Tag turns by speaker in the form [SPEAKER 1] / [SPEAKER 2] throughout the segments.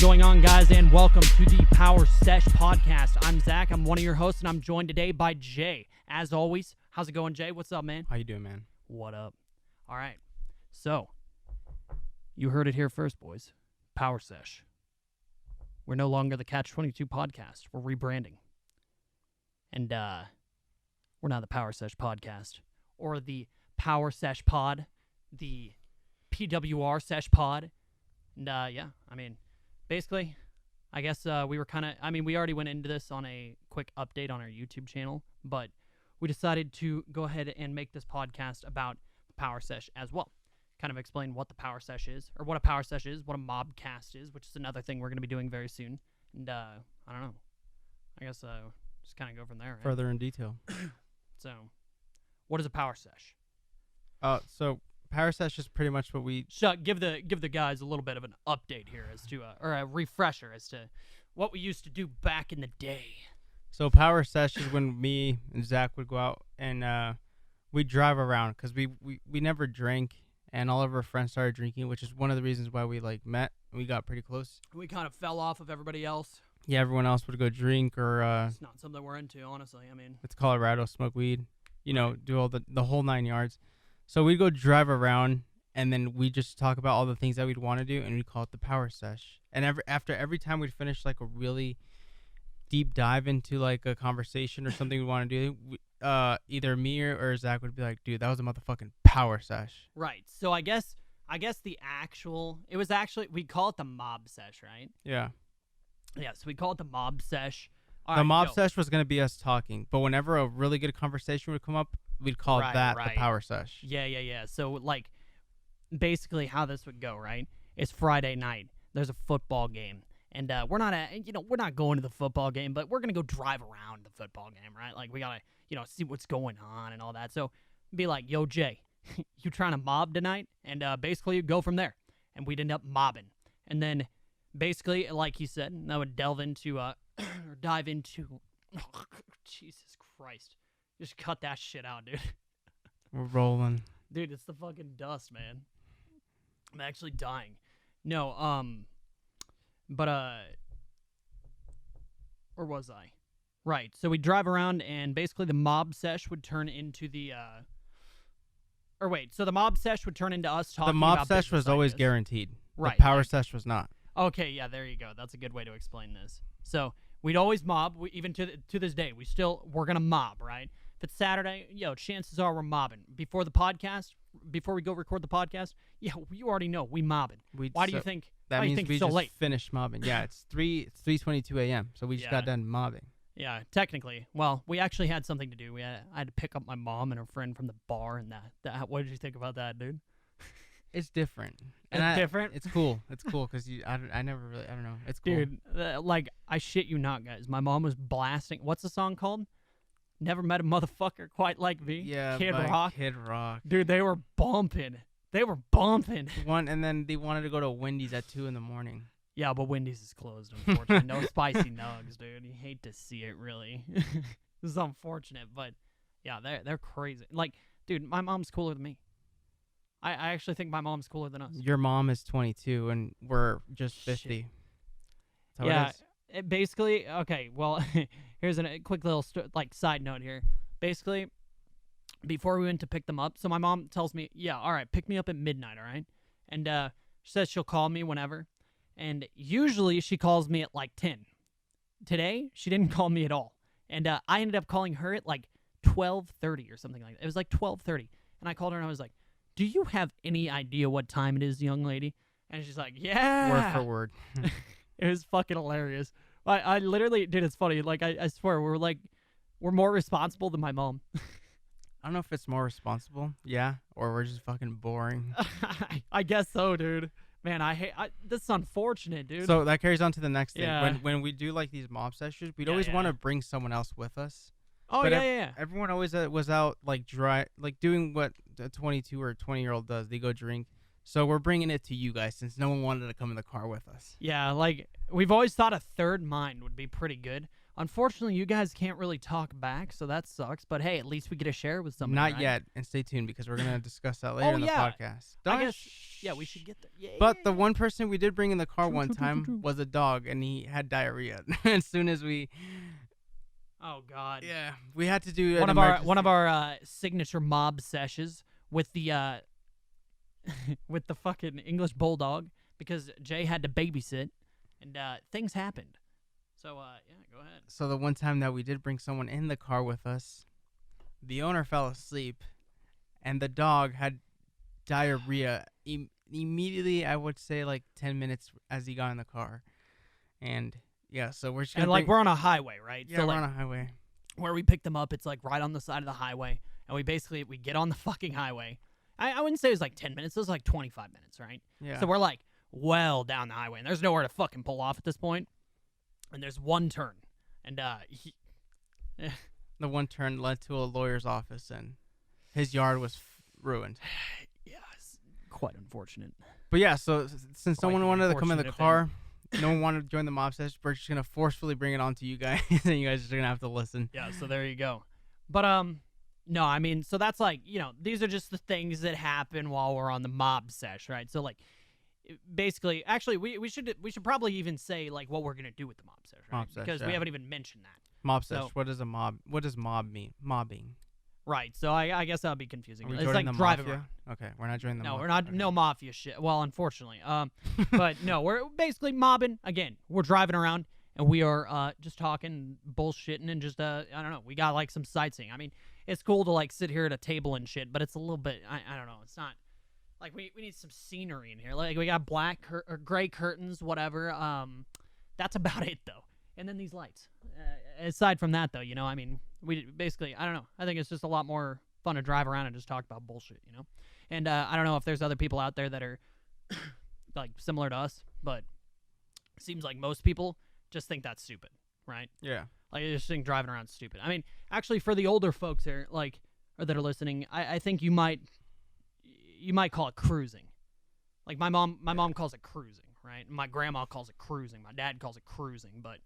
[SPEAKER 1] going on, guys, and welcome to the Power Sesh podcast. I'm Zach. I'm one of your hosts, and I'm joined today by Jay. As always, how's it going, Jay? What's up, man?
[SPEAKER 2] How you doing, man?
[SPEAKER 1] What up? All right. So, you heard it here first, boys. Power Sesh. We're no longer the Catch-22 podcast. We're rebranding. And we're not the Power Sesh podcast or the Power Sesh pod, the PWR Sesh pod. And basically, I guess we were we already went into this on a quick update on our YouTube channel, but we decided to go ahead and make this podcast about the Power Sesh as well. Kind of explain what the Power Sesh is, or what a Power Sesh is, what a mobcast is, which is another thing we're going to be doing very soon. And I don't know. I guess just kind of go from there. Right?
[SPEAKER 2] Further in detail.
[SPEAKER 1] So, what is a Power Sesh?
[SPEAKER 2] So Power Sesh is pretty much what we...
[SPEAKER 1] Give the guys a little bit of an update here as to, or a refresher as to what we used to do back in the day.
[SPEAKER 2] So Power Sesh is when me and Zach would go out and we'd drive around because we never drank, and all of our friends started drinking, which is one of the reasons why we met. We got pretty close.
[SPEAKER 1] We kind of fell off of everybody else.
[SPEAKER 2] Yeah, everyone else would go drink or...
[SPEAKER 1] it's not something we're into, honestly. I mean...
[SPEAKER 2] It's Colorado, smoke weed, do all the whole 9 yards. So we'd go drive around, and then we just talk about all the things that we'd want to do, and we'd call it the Power Sesh. And every time we'd finish like a really deep dive into like a conversation or something we want to do, either me or Zach would be like, "Dude, that was a motherfucking Power Sesh."
[SPEAKER 1] Right. So I guess we call it the Mob Sesh, right?
[SPEAKER 2] Yeah.
[SPEAKER 1] Yeah. So we call it the Mob Sesh.
[SPEAKER 2] The Mob Sesh was gonna be us talking, but whenever a really good conversation would come up, we'd call it the Power Sesh.
[SPEAKER 1] Yeah. So, like, basically how this would go, right? It's Friday night. There's a football game. And we're not going to the football game, but we're going to go drive around the football game, right? Like, we got to, see what's going on and all that. So, be like, yo, Jay, you trying to mob tonight? And basically, you go from there. And we'd end up mobbing. And then, basically, like he said, I would dive into, Jesus Christ. Just cut that shit out, dude.
[SPEAKER 2] We're rolling.
[SPEAKER 1] Dude, it's the fucking dust, man. I'm actually dying. No, but, where was I? Right, so we drive around, and basically the Mob Sesh would turn into the, so the Mob Sesh would turn into us talking about
[SPEAKER 2] The Mob Sesh was always guaranteed.
[SPEAKER 1] Right.
[SPEAKER 2] The Power Sesh was not.
[SPEAKER 1] Okay, yeah, there you go. That's a good way to explain this. So, we'd always mob, even to this day. We're gonna mob, right? If it's Saturday, chances are we're mobbing. Before we go record the podcast, you already know we mobbing. Why do you think?
[SPEAKER 2] That means we
[SPEAKER 1] so
[SPEAKER 2] just
[SPEAKER 1] late?
[SPEAKER 2] Finished mobbing. Yeah, it's 3:22 a.m. So we just got done mobbing.
[SPEAKER 1] Yeah, technically. Well, we actually had something to do. I had to pick up my mom and her friend from the bar, and that. What did you think about that, dude?
[SPEAKER 2] It's different.
[SPEAKER 1] Different?
[SPEAKER 2] It's cool. It's cool because I never really, I don't know. It's cool.
[SPEAKER 1] Dude, I shit you not, guys. My mom was blasting. What's the song called? Never met a motherfucker quite like me.
[SPEAKER 2] Yeah,
[SPEAKER 1] Kid Rock.
[SPEAKER 2] Kid Rock.
[SPEAKER 1] Dude, they were bumping.
[SPEAKER 2] And then they wanted to go to Wendy's at 2 a.m.
[SPEAKER 1] Yeah, but Wendy's is closed, unfortunately. No spicy nugs, dude. You hate to see it, really. This is unfortunate, but yeah, they're crazy. Like, dude, my mom's cooler than me. I actually think my mom's cooler than us.
[SPEAKER 2] Your mom is 22, and we're just 50.
[SPEAKER 1] Yeah, basically, okay, well, here's a quick little side note here. Basically, before we went to pick them up, so my mom tells me, yeah, all right, pick me up at midnight, all right? And she says she'll call me whenever. And usually she calls me at like 10. Today, she didn't call me at all. And I ended up calling her at like 12:30 or something like that. It was like 12:30. And I called her and I was like, do you have any idea what time it is, young lady? And she's like, yeah.
[SPEAKER 2] Word for word.
[SPEAKER 1] It was fucking hilarious. I literally, dude, it's funny. Like, I swear, we're more responsible than my mom.
[SPEAKER 2] I don't know if it's more responsible, or we're just fucking boring.
[SPEAKER 1] I guess so, dude. Man, this is unfortunate, dude.
[SPEAKER 2] So that carries on to the next thing.
[SPEAKER 1] Yeah.
[SPEAKER 2] When we do like these mob sessions, we'd always want to bring someone else with us.
[SPEAKER 1] Oh,
[SPEAKER 2] but
[SPEAKER 1] yeah.
[SPEAKER 2] Everyone always was out like doing what a 22 or 20-year-old does. They go drink. So we're bringing it to you guys since no one wanted to come in the car with us.
[SPEAKER 1] Yeah, like we've always thought a third mind would be pretty good. Unfortunately, you guys can't really talk back, so that sucks. But hey, at least we get to share with somebody.
[SPEAKER 2] Not
[SPEAKER 1] right?
[SPEAKER 2] yet, and stay tuned because we're gonna discuss that later in the
[SPEAKER 1] yeah.
[SPEAKER 2] podcast.
[SPEAKER 1] I guess. Yeah, we should get there. Yeah,
[SPEAKER 2] But
[SPEAKER 1] yeah,
[SPEAKER 2] the
[SPEAKER 1] yeah.
[SPEAKER 2] one person we did bring in the car one
[SPEAKER 1] True.
[SPEAKER 2] time was a dog, and he had diarrhea. As soon as we,
[SPEAKER 1] Oh God.
[SPEAKER 2] yeah, we had to do
[SPEAKER 1] One of our signature mob sessions with the with the fucking English bulldog because Jay had to babysit and things happened. So yeah, go ahead.
[SPEAKER 2] So the one time that we did bring someone in the car with us, the owner fell asleep, and the dog had diarrhea immediately. I would say like 10 minutes as he got in the car, and yeah, so we're just gonna
[SPEAKER 1] And like we're on a highway, right?
[SPEAKER 2] yeah,
[SPEAKER 1] so
[SPEAKER 2] we're
[SPEAKER 1] like
[SPEAKER 2] on a highway.
[SPEAKER 1] where we picked them up, it's like right on the side of the highway, and we get on the fucking highway. I wouldn't say it was like 10 minutes. It was like 25 minutes, right?
[SPEAKER 2] Yeah.
[SPEAKER 1] So we're like well down the highway, and there's nowhere to fucking pull off at this point. And there's one turn, and
[SPEAKER 2] the one turn led to a lawyer's office, and his yard was ruined.
[SPEAKER 1] yeah, it's quite unfortunate.
[SPEAKER 2] But yeah, so since no
[SPEAKER 1] Quite
[SPEAKER 2] one wanted to come in the
[SPEAKER 1] unfortunate
[SPEAKER 2] car, no one wanted to join the mob session, we're just gonna forcefully bring it on to you guys, and you guys are gonna have to listen.
[SPEAKER 1] Yeah, so there you go. But no, I mean, so that's like, these are just the things that happen while we're on the mob sesh, right? So like, basically, actually, we should probably even say like what we're gonna do with the mob sesh, right?
[SPEAKER 2] Mob sesh,
[SPEAKER 1] because
[SPEAKER 2] yeah.
[SPEAKER 1] we haven't even mentioned that.
[SPEAKER 2] Mob sesh.
[SPEAKER 1] So-
[SPEAKER 2] What is a mob? What does mob mean? Mobbing.
[SPEAKER 1] Right. So I guess that would be confusing.
[SPEAKER 2] Are we
[SPEAKER 1] It's
[SPEAKER 2] joining
[SPEAKER 1] like
[SPEAKER 2] the
[SPEAKER 1] driving
[SPEAKER 2] mafia?
[SPEAKER 1] around.
[SPEAKER 2] Okay, we're not joining the
[SPEAKER 1] No,
[SPEAKER 2] mafia.
[SPEAKER 1] we're not.
[SPEAKER 2] Okay.
[SPEAKER 1] No mafia shit. Well, unfortunately. But no, we're basically mobbing. Again, we're driving around and we are just talking, bullshitting, and just I don't know. We got like some sightseeing. I mean, it's cool to like sit here at a table and shit, but it's a little bit. I don't know. It's not like we need some scenery in here. Like we got black or gray curtains, whatever. That's about it though. And then these lights. Aside from that, though, I mean, we basically, I don't know. I think it's just a lot more fun to drive around and just talk about bullshit, And I don't know if there's other people out there that are like similar to us, but it seems like most people just think that's stupid, right?
[SPEAKER 2] Yeah.
[SPEAKER 1] Like they just think driving around is stupid. I mean, actually, for the older folks there, or that are listening, I think you might call it cruising. Like my mom calls it cruising, right? My grandma calls it cruising. My dad calls it cruising, but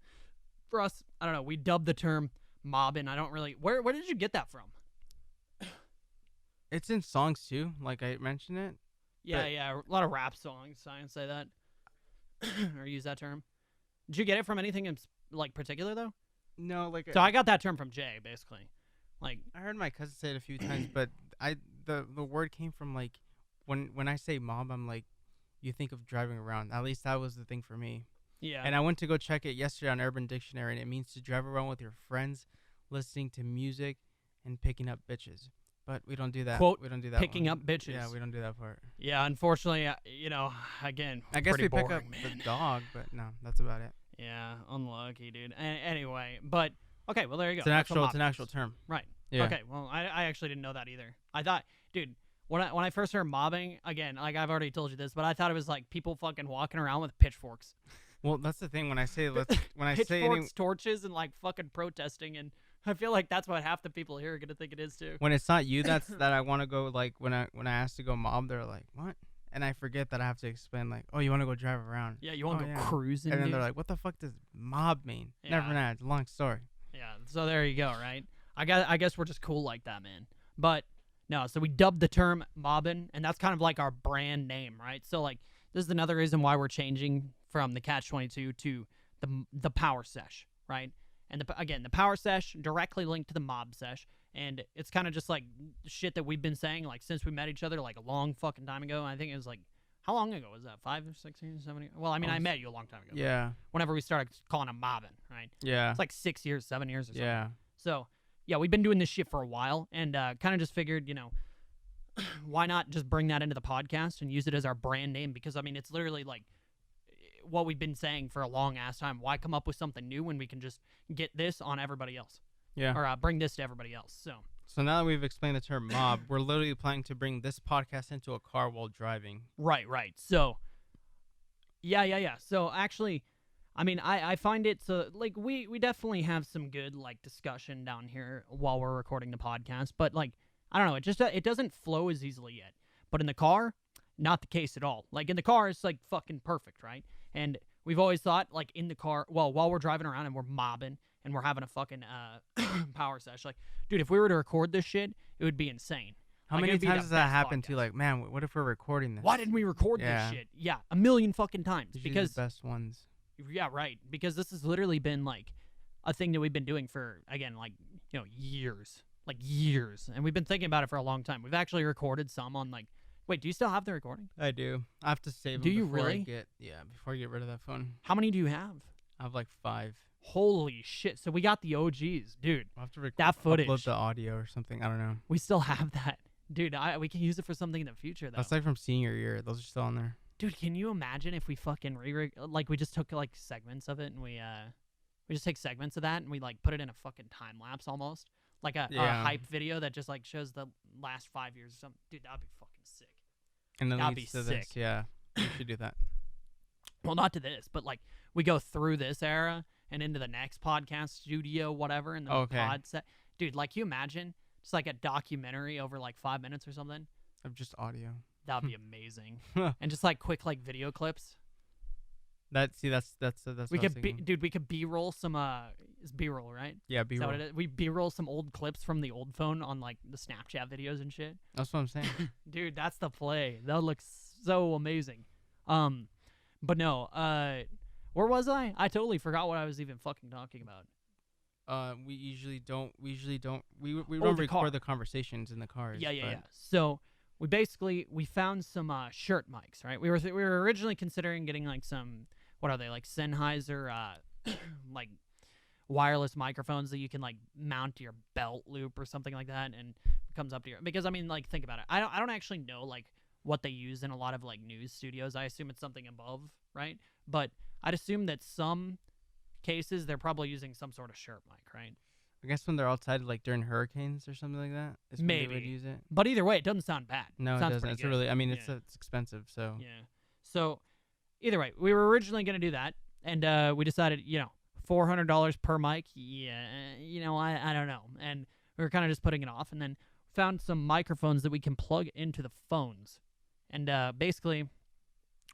[SPEAKER 1] for us, I don't know. We dubbed the term mobbing. I don't really. Where did you get that from?
[SPEAKER 2] It's in songs too, like I mentioned it.
[SPEAKER 1] Yeah, a lot of rap songs. I can say that or use that term. Did you get it from anything in like particular though?
[SPEAKER 2] No, like
[SPEAKER 1] So I got that term from Jay, basically. Like
[SPEAKER 2] I heard my cousin say it a few times, but the word came from like when I say mob, I'm like, you think of driving around. At least that was the thing for me.
[SPEAKER 1] yeah,
[SPEAKER 2] And I went to go check it yesterday on Urban Dictionary, and it means to drive around with your friends, listening to music, and picking up bitches. But we don't do that.
[SPEAKER 1] Quote,
[SPEAKER 2] we don't do that.
[SPEAKER 1] picking
[SPEAKER 2] one.
[SPEAKER 1] up bitches.
[SPEAKER 2] Yeah, we don't do that part.
[SPEAKER 1] Yeah, unfortunately, again,
[SPEAKER 2] I guess
[SPEAKER 1] pretty
[SPEAKER 2] we pick
[SPEAKER 1] boring,
[SPEAKER 2] up
[SPEAKER 1] man.
[SPEAKER 2] the dog, but no, that's about it.
[SPEAKER 1] Yeah, unlucky, dude. Anyway, but okay, well there you go.
[SPEAKER 2] It's an
[SPEAKER 1] That's what
[SPEAKER 2] actual
[SPEAKER 1] mobbing is.
[SPEAKER 2] term.
[SPEAKER 1] Right.
[SPEAKER 2] Yeah.
[SPEAKER 1] Okay. Well, I actually didn't know that either. I thought, dude, when I first heard mobbing, again, like I've already told you this, but I thought it was like people fucking walking around with pitchforks,
[SPEAKER 2] Well, that's the thing when I say when I say
[SPEAKER 1] pitchforks, torches, and like fucking protesting, and I feel like that's what half the people here are gonna think it is too.
[SPEAKER 2] when it's not you, that I want to go. Like when I ask to go mob, they're like, what? And I forget that I have to explain like, oh, you want to go drive around?
[SPEAKER 1] Yeah, you want to
[SPEAKER 2] Oh,
[SPEAKER 1] go
[SPEAKER 2] yeah.
[SPEAKER 1] cruising,
[SPEAKER 2] And then
[SPEAKER 1] dude?
[SPEAKER 2] they're like, what the fuck does mob mean? Never
[SPEAKER 1] Yeah.
[SPEAKER 2] mind. It's a long story.
[SPEAKER 1] Yeah, so there you go, right? I guess we're just cool like that, man. But no, so we dubbed the term mobbing, and that's kind of like our brand name, right? So like this is another reason why we're changing from the Catch-22 to the Power Sesh, right? And the Power Sesh directly linked to the mob sesh, and it's kind of just like shit that we've been saying like since we met each other like a long fucking time ago. I think it was like how long ago was that? 5 or 6 years, 7 years? Well, I mean, I met you a long time ago.
[SPEAKER 2] Yeah.
[SPEAKER 1] Whenever we started calling it mobbing, right?
[SPEAKER 2] Yeah.
[SPEAKER 1] It's like 6 years, 7 years or something.
[SPEAKER 2] Yeah.
[SPEAKER 1] So, yeah, we've been doing this shit for a while, and kind of just figured, why not just bring that into the podcast and use it as our brand name? Because, I mean, it's literally like what we've been saying for a long-ass time. Why come up with something new when we can just get this on everybody else?
[SPEAKER 2] Yeah.
[SPEAKER 1] Or bring this to everybody else.
[SPEAKER 2] So now that we've explained the term mob, we're literally planning to bring this podcast into a car while driving.
[SPEAKER 1] Right. So, yeah. So, actually, I mean, I find it so, like, we definitely have some good, like, discussion down here while we're recording the podcast. But, like, I don't know. It just it doesn't flow as easily yet. But in the car, not the case at all. Like, in the car, it's, like, fucking perfect, right? And we've always thought, like, in the car, well, while we're driving around and we're mobbing and we're having a fucking power sesh. Like, dude, if we were to record this shit, it would be insane.
[SPEAKER 2] How
[SPEAKER 1] Like,
[SPEAKER 2] many
[SPEAKER 1] it'd be
[SPEAKER 2] times
[SPEAKER 1] the
[SPEAKER 2] does that
[SPEAKER 1] best
[SPEAKER 2] happen
[SPEAKER 1] podcast.
[SPEAKER 2] to? Like, man, what if we're recording this?
[SPEAKER 1] Why didn't we record
[SPEAKER 2] Yeah.
[SPEAKER 1] this shit? Yeah, a million fucking times.
[SPEAKER 2] These are
[SPEAKER 1] Because
[SPEAKER 2] the best ones.
[SPEAKER 1] yeah, right. Because this has literally been like a thing that we've been doing for, again, like, years. Like years. And we've been thinking about it for a long time. We've actually recorded some on like, wait, do you still have the recording?
[SPEAKER 2] I do. I have to save them.
[SPEAKER 1] Do you
[SPEAKER 2] before
[SPEAKER 1] really?
[SPEAKER 2] Before I get rid of that phone.
[SPEAKER 1] How many do you have?
[SPEAKER 2] I have like 5.
[SPEAKER 1] Holy shit. So we got the OGs, dude.
[SPEAKER 2] I'll have to
[SPEAKER 1] That footage.
[SPEAKER 2] upload the audio or something. I don't know.
[SPEAKER 1] We still have that. Dude, we can use it for something in the future, though.
[SPEAKER 2] That's like from senior year. Those are still on there.
[SPEAKER 1] Dude, can you imagine if we fucking like we just took like segments of it and we just take segments of that and we like put it in a fucking time lapse almost, like a hype video that just like shows the last 5 years or something. Dude, that'd be fucking sick.
[SPEAKER 2] And then
[SPEAKER 1] That'd
[SPEAKER 2] leads
[SPEAKER 1] be
[SPEAKER 2] to
[SPEAKER 1] sick.
[SPEAKER 2] this. Yeah, we should do that.
[SPEAKER 1] Well, not to this, but like we go through this era and into the next podcast studio, whatever, and then
[SPEAKER 2] Okay.
[SPEAKER 1] the pod set. Dude, like, you imagine just like a documentary over like 5 minutes or something?
[SPEAKER 2] Of just audio.
[SPEAKER 1] That would be amazing. And just like quick like video clips.
[SPEAKER 2] That's
[SPEAKER 1] We
[SPEAKER 2] what I was
[SPEAKER 1] could
[SPEAKER 2] thinking.
[SPEAKER 1] dude, we could B-roll some it's B-roll, right?
[SPEAKER 2] Yeah,
[SPEAKER 1] Is that
[SPEAKER 2] B-roll.
[SPEAKER 1] what it is? We B-roll some old clips from the old phone on like the Snapchat videos and shit.
[SPEAKER 2] That's what I'm saying.
[SPEAKER 1] Dude, that's the play. That would look so amazing. But no, where was I? I totally forgot what I was even fucking talking about.
[SPEAKER 2] We usually don't. We don't
[SPEAKER 1] the
[SPEAKER 2] record
[SPEAKER 1] car.
[SPEAKER 2] the conversations in the cars.
[SPEAKER 1] Yeah.
[SPEAKER 2] but
[SPEAKER 1] So we found some shirt mics, right? We were originally considering getting like some, what are they, like Sennheiser like wireless microphones that you can like mount to your belt loop or something like that, and it comes up to your, because I mean, like, think about it. I don't actually know like what they use in a lot of like news studios. I assume it's something above, right? But I'd assume that some cases they're probably using some sort of shirt mic, right?
[SPEAKER 2] I guess when they're outside, like during hurricanes or something like that, is when they would
[SPEAKER 1] Maybe.
[SPEAKER 2] use it.
[SPEAKER 1] But either way, it doesn't sound bad.
[SPEAKER 2] No, it
[SPEAKER 1] Sounds
[SPEAKER 2] doesn't.
[SPEAKER 1] pretty
[SPEAKER 2] It's
[SPEAKER 1] good.
[SPEAKER 2] really. I mean,
[SPEAKER 1] Yeah.
[SPEAKER 2] it's expensive. So
[SPEAKER 1] Yeah. So either way, we were originally going to do that, and we decided, $400 per mic. Yeah, I don't know. And we were kind of just putting it off, and then found some microphones that we can plug into the phones. And basically,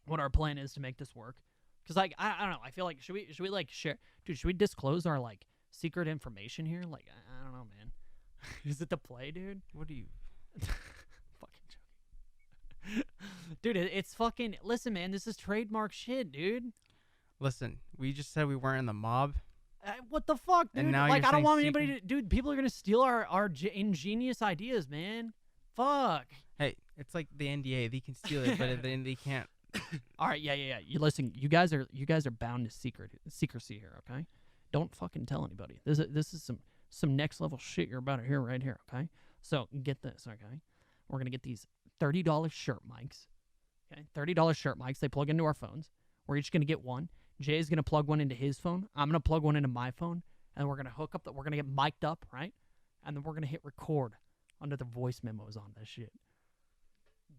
[SPEAKER 1] what our plan is to make this work. Because, like, I don't know. I feel like, should we like, share? Dude, should we disclose our, like, secret information here? Like, I don't know, man. Is it the play, dude?
[SPEAKER 2] what do you?
[SPEAKER 1] Fucking joking. Dude, it's fucking, listen, man, this is trademark shit, dude.
[SPEAKER 2] Listen, we just said we weren't in the mob.
[SPEAKER 1] What the fuck, dude?
[SPEAKER 2] And now
[SPEAKER 1] Like,
[SPEAKER 2] you're
[SPEAKER 1] I don't
[SPEAKER 2] saying
[SPEAKER 1] want anybody to, dude, people are gonna steal our ingenious ideas, man. Fuck.
[SPEAKER 2] Hey, it's like the NDA. They can steal it, but then they can't.
[SPEAKER 1] All right, yeah. You listen, you guys are bound to secrecy here, okay? Don't fucking tell anybody. This is some next level shit you're about to hear right here, okay? So get this, okay? We're gonna get these $30 shirt mics. Okay, $30 shirt mics. They plug into our phones. We're each gonna get one. Jay's gonna plug one into his phone. I'm gonna plug one into my phone, and we're gonna hook up. We're gonna get mic'd up, right? And then we're gonna hit record under the voice memos on this shit.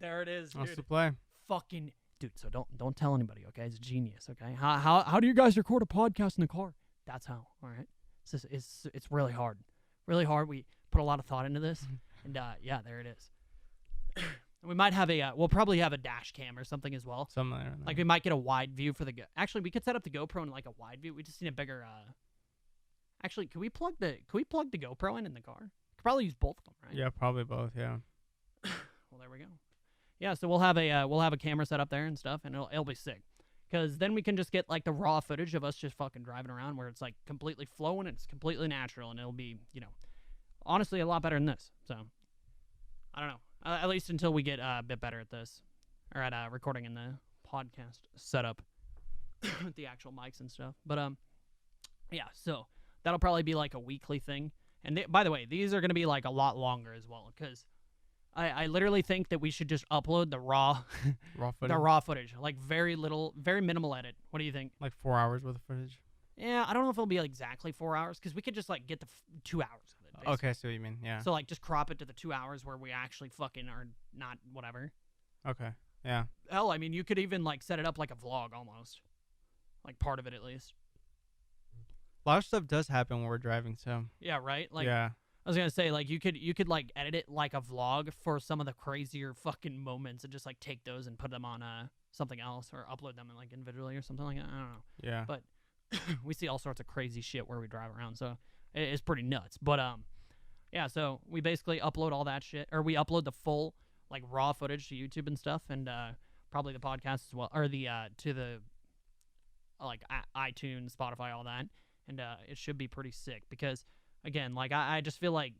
[SPEAKER 1] There it is,
[SPEAKER 2] Wants
[SPEAKER 1] dude.
[SPEAKER 2] to play.
[SPEAKER 1] Fucking dude. So don't tell anybody, okay? It's genius, okay? How do you guys record a podcast in the car? That's how. All right. It's really hard, really hard. We put a lot of thought into this, and yeah, there it is. We might have we'll probably have a dash cam or something as well.
[SPEAKER 2] Something like that.
[SPEAKER 1] Like, we might get a wide view for the actually, we could set up the GoPro in like a wide view. We just need a bigger actually, could we plug the GoPro in the car? Could probably use both of them, right?
[SPEAKER 2] Yeah, probably both. Yeah.
[SPEAKER 1] Well, there we go. Yeah, so we'll have a camera set up there and stuff, and it'll be sick. Cause then we can just get like the raw footage of us just fucking driving around, where it's like completely flowing, and it's completely natural, and it'll be, honestly a lot better than this. So I don't know. At least until we get a bit better at this, or at recording in the podcast setup with the actual mics and stuff. But yeah. So that'll probably be like a weekly thing. And by the way, these are gonna be like a lot longer as well, because I literally think that we should just upload the raw footage, like very minimal edit. What do you think?
[SPEAKER 2] Like 4 hours worth of footage.
[SPEAKER 1] Yeah, I don't know if it'll be exactly 4 hours, because we could just like get the 2 hours of it. Basically.
[SPEAKER 2] Okay, I see what you mean. Yeah.
[SPEAKER 1] So like just crop it to the 2 hours where we actually fucking are not whatever.
[SPEAKER 2] Okay. Yeah.
[SPEAKER 1] Hell, I mean, you could even like set it up like a vlog almost, like part of it at least.
[SPEAKER 2] A lot of stuff does happen when we're driving, so.
[SPEAKER 1] Yeah, right. Like,
[SPEAKER 2] yeah.
[SPEAKER 1] I was gonna say, like, you could like edit it like a vlog for some of the crazier fucking moments, and just like take those and put them on something else, or upload them in like individually or something like that. I don't know.
[SPEAKER 2] Yeah.
[SPEAKER 1] But we see all sorts of crazy shit where we drive around, so it's pretty nuts. But yeah, so we basically upload all that shit, or we upload the full like raw footage to YouTube and stuff, and probably the podcast as well, or the to the like iTunes, Spotify, all that, and it should be pretty sick because again, like I just feel like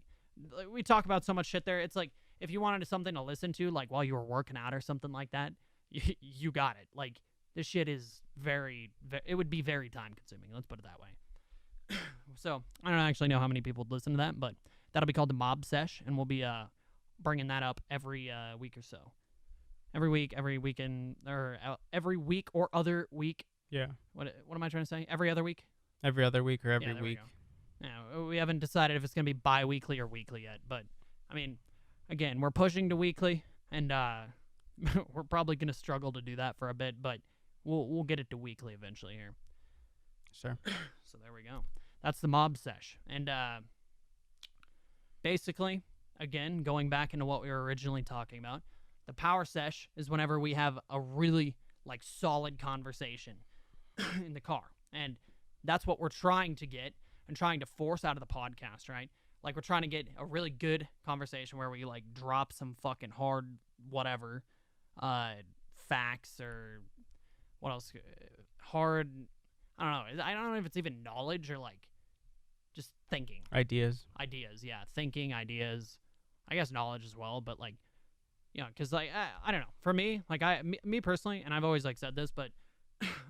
[SPEAKER 1] we talk about so much shit there. It's like if you wanted something to listen to like while you were working out or something like that, you got it. Like this shit is it would be very time consuming. Let's put it that way. So I don't actually know how many people would listen to that, but that'll be called the Mob Sesh, and we'll be bringing that up every week or so. Every week, every weekend, or every week or other week.
[SPEAKER 2] Yeah.
[SPEAKER 1] What am I trying to say? Every other week?
[SPEAKER 2] Every other week or every
[SPEAKER 1] Yeah, there
[SPEAKER 2] week.
[SPEAKER 1] We go. Yeah, we haven't decided if it's going to be bi-weekly or weekly yet, but I mean, again, we're pushing to weekly, and we're probably going to struggle to do that for a bit, but we'll get it to weekly eventually here.
[SPEAKER 2] Sure.
[SPEAKER 1] So there we go. That's the Mob Sesh. And basically, again, going back into what we were originally talking about, the Power Sesh is whenever we have a really like solid conversation in the car. And that's what we're trying to get and trying to force out of the podcast, right? Like we're trying to get a really good conversation where we like drop some fucking hard whatever facts or what else hard I don't know if it's even knowledge or like just thinking.
[SPEAKER 2] Ideas,
[SPEAKER 1] yeah. Thinking, ideas. I guess knowledge as well, but like, you know, because like, I don't know. For me, like me personally, and I've always like said this, but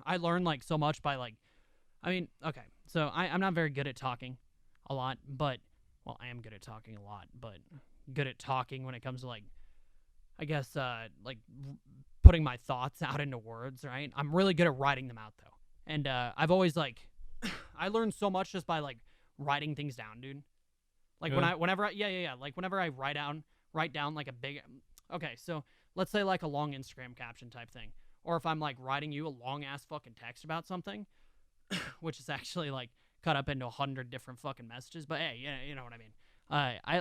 [SPEAKER 1] I learn like so much by like, I mean, okay, so I'm not very good at talking a lot, but, well, I am good at talking a lot, but good at talking when it comes to like, I guess, like putting my thoughts out into words, right? I'm really good at writing them out though. And I've always like, I learned so much just by like writing things down, dude. Like
[SPEAKER 2] Really?
[SPEAKER 1] whenever I write down like a big, okay, so let's say like a long Instagram caption type thing, or if I'm like writing you a long ass fucking text about something, which is actually like cut up into 100 different fucking messages, but hey, yeah, you know what I mean.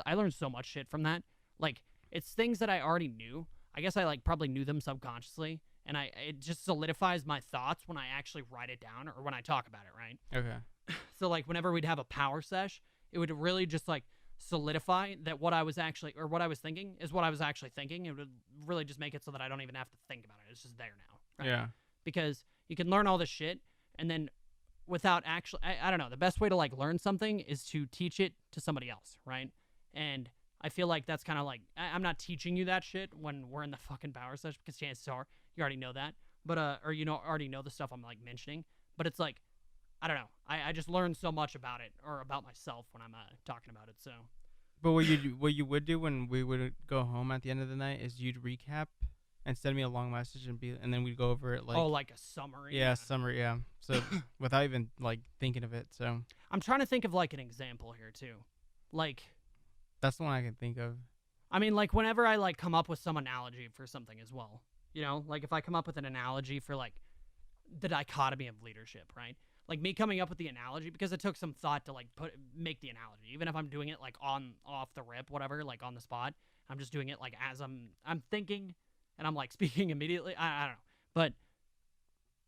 [SPEAKER 1] I learned so much shit from that. Like it's things that I already knew. I guess I like probably knew them subconsciously, and it just solidifies my thoughts when I actually write it down or when I talk about it, right?
[SPEAKER 2] Okay.
[SPEAKER 1] So like whenever we'd have a power sesh, it would really just like solidify that what I was thinking is what I was actually thinking. It would really just make it so that I don't even have to think about it. It's just there now. Right?
[SPEAKER 2] Yeah.
[SPEAKER 1] Because you can learn all this shit and then without actually, I don't know, the best way to like learn something is to teach it to somebody else, right? And I feel like that's kind of like, I'm not teaching you that shit when we're in the fucking power sesh because chances are you already know that, but or you know already know the stuff I'm like mentioning. But it's like, I don't know, I just learned so much about it or about myself when I'm talking about it. So,
[SPEAKER 2] But what you would do when we would go home at the end of the night is you'd recap and send me a long message and then we'd go over it like
[SPEAKER 1] like a summary.
[SPEAKER 2] yeah, summary, yeah. So without even like thinking of it. So
[SPEAKER 1] I'm trying to think of like an example here too, like.
[SPEAKER 2] that's the one I can think of.
[SPEAKER 1] I mean, like, whenever I, like, come up with some analogy for something as well, you know? Like, if I come up with an analogy for, like, the dichotomy of leadership, right? Like, me coming up with the analogy, because it took some thought to, like, make the analogy. Even if I'm doing it, like, off the rip, whatever, like, on the spot. I'm just doing it, like, as I'm thinking, and I'm, like, speaking immediately. I don't know. But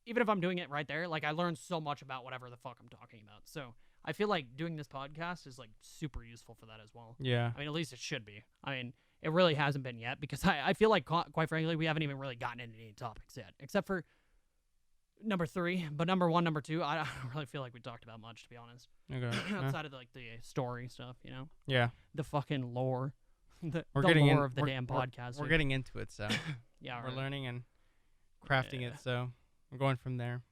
[SPEAKER 1] even if I'm doing it right there, like, I learned so much about whatever the fuck I'm talking about. So I feel like doing this podcast is like super useful for that as well.
[SPEAKER 2] Yeah.
[SPEAKER 1] I mean, at least it should be. I mean, it really hasn't been yet because I feel like, quite frankly, we haven't even really gotten into any topics yet, except for number 3. But number 1, number 2, I don't really feel like we talked about much, to be honest.
[SPEAKER 2] Okay.
[SPEAKER 1] Outside of like the story stuff, you know,
[SPEAKER 2] Yeah.
[SPEAKER 1] the fucking lore, the
[SPEAKER 2] getting
[SPEAKER 1] lore of the damn podcast.
[SPEAKER 2] We're getting into it, so
[SPEAKER 1] yeah,
[SPEAKER 2] we're learning and crafting it. So we're going from there.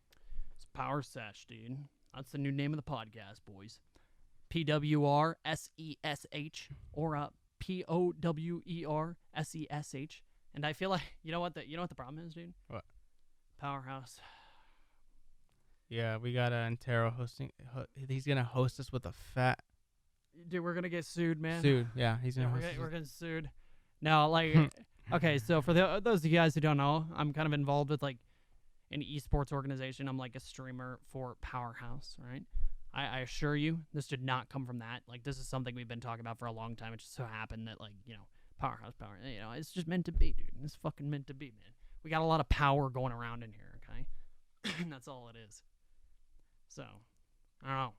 [SPEAKER 1] It's Power Sesh, dude. That's the new name of the podcast, boys. PWRSESH or POWERSESH. And I feel like you know what the problem is, dude?
[SPEAKER 2] What?
[SPEAKER 1] Powerhouse.
[SPEAKER 2] Yeah, we got Antero hosting. He's gonna host us with a fat
[SPEAKER 1] Dude, we're gonna get sued, man.
[SPEAKER 2] sued. Yeah, he's gonna host.
[SPEAKER 1] We're getting sued. No, like, okay. So for those of you guys who don't know, I'm kind of involved with like an esports organization. I'm like a streamer for Powerhouse, right? I assure you, this did not come from that. Like, this is something we've been talking about for a long time. It just so happened that, like, you know, Power, you know, it's just meant to be, dude. It's fucking meant to be, man. We got a lot of power going around in here, okay? That's all it is. So, I don't know.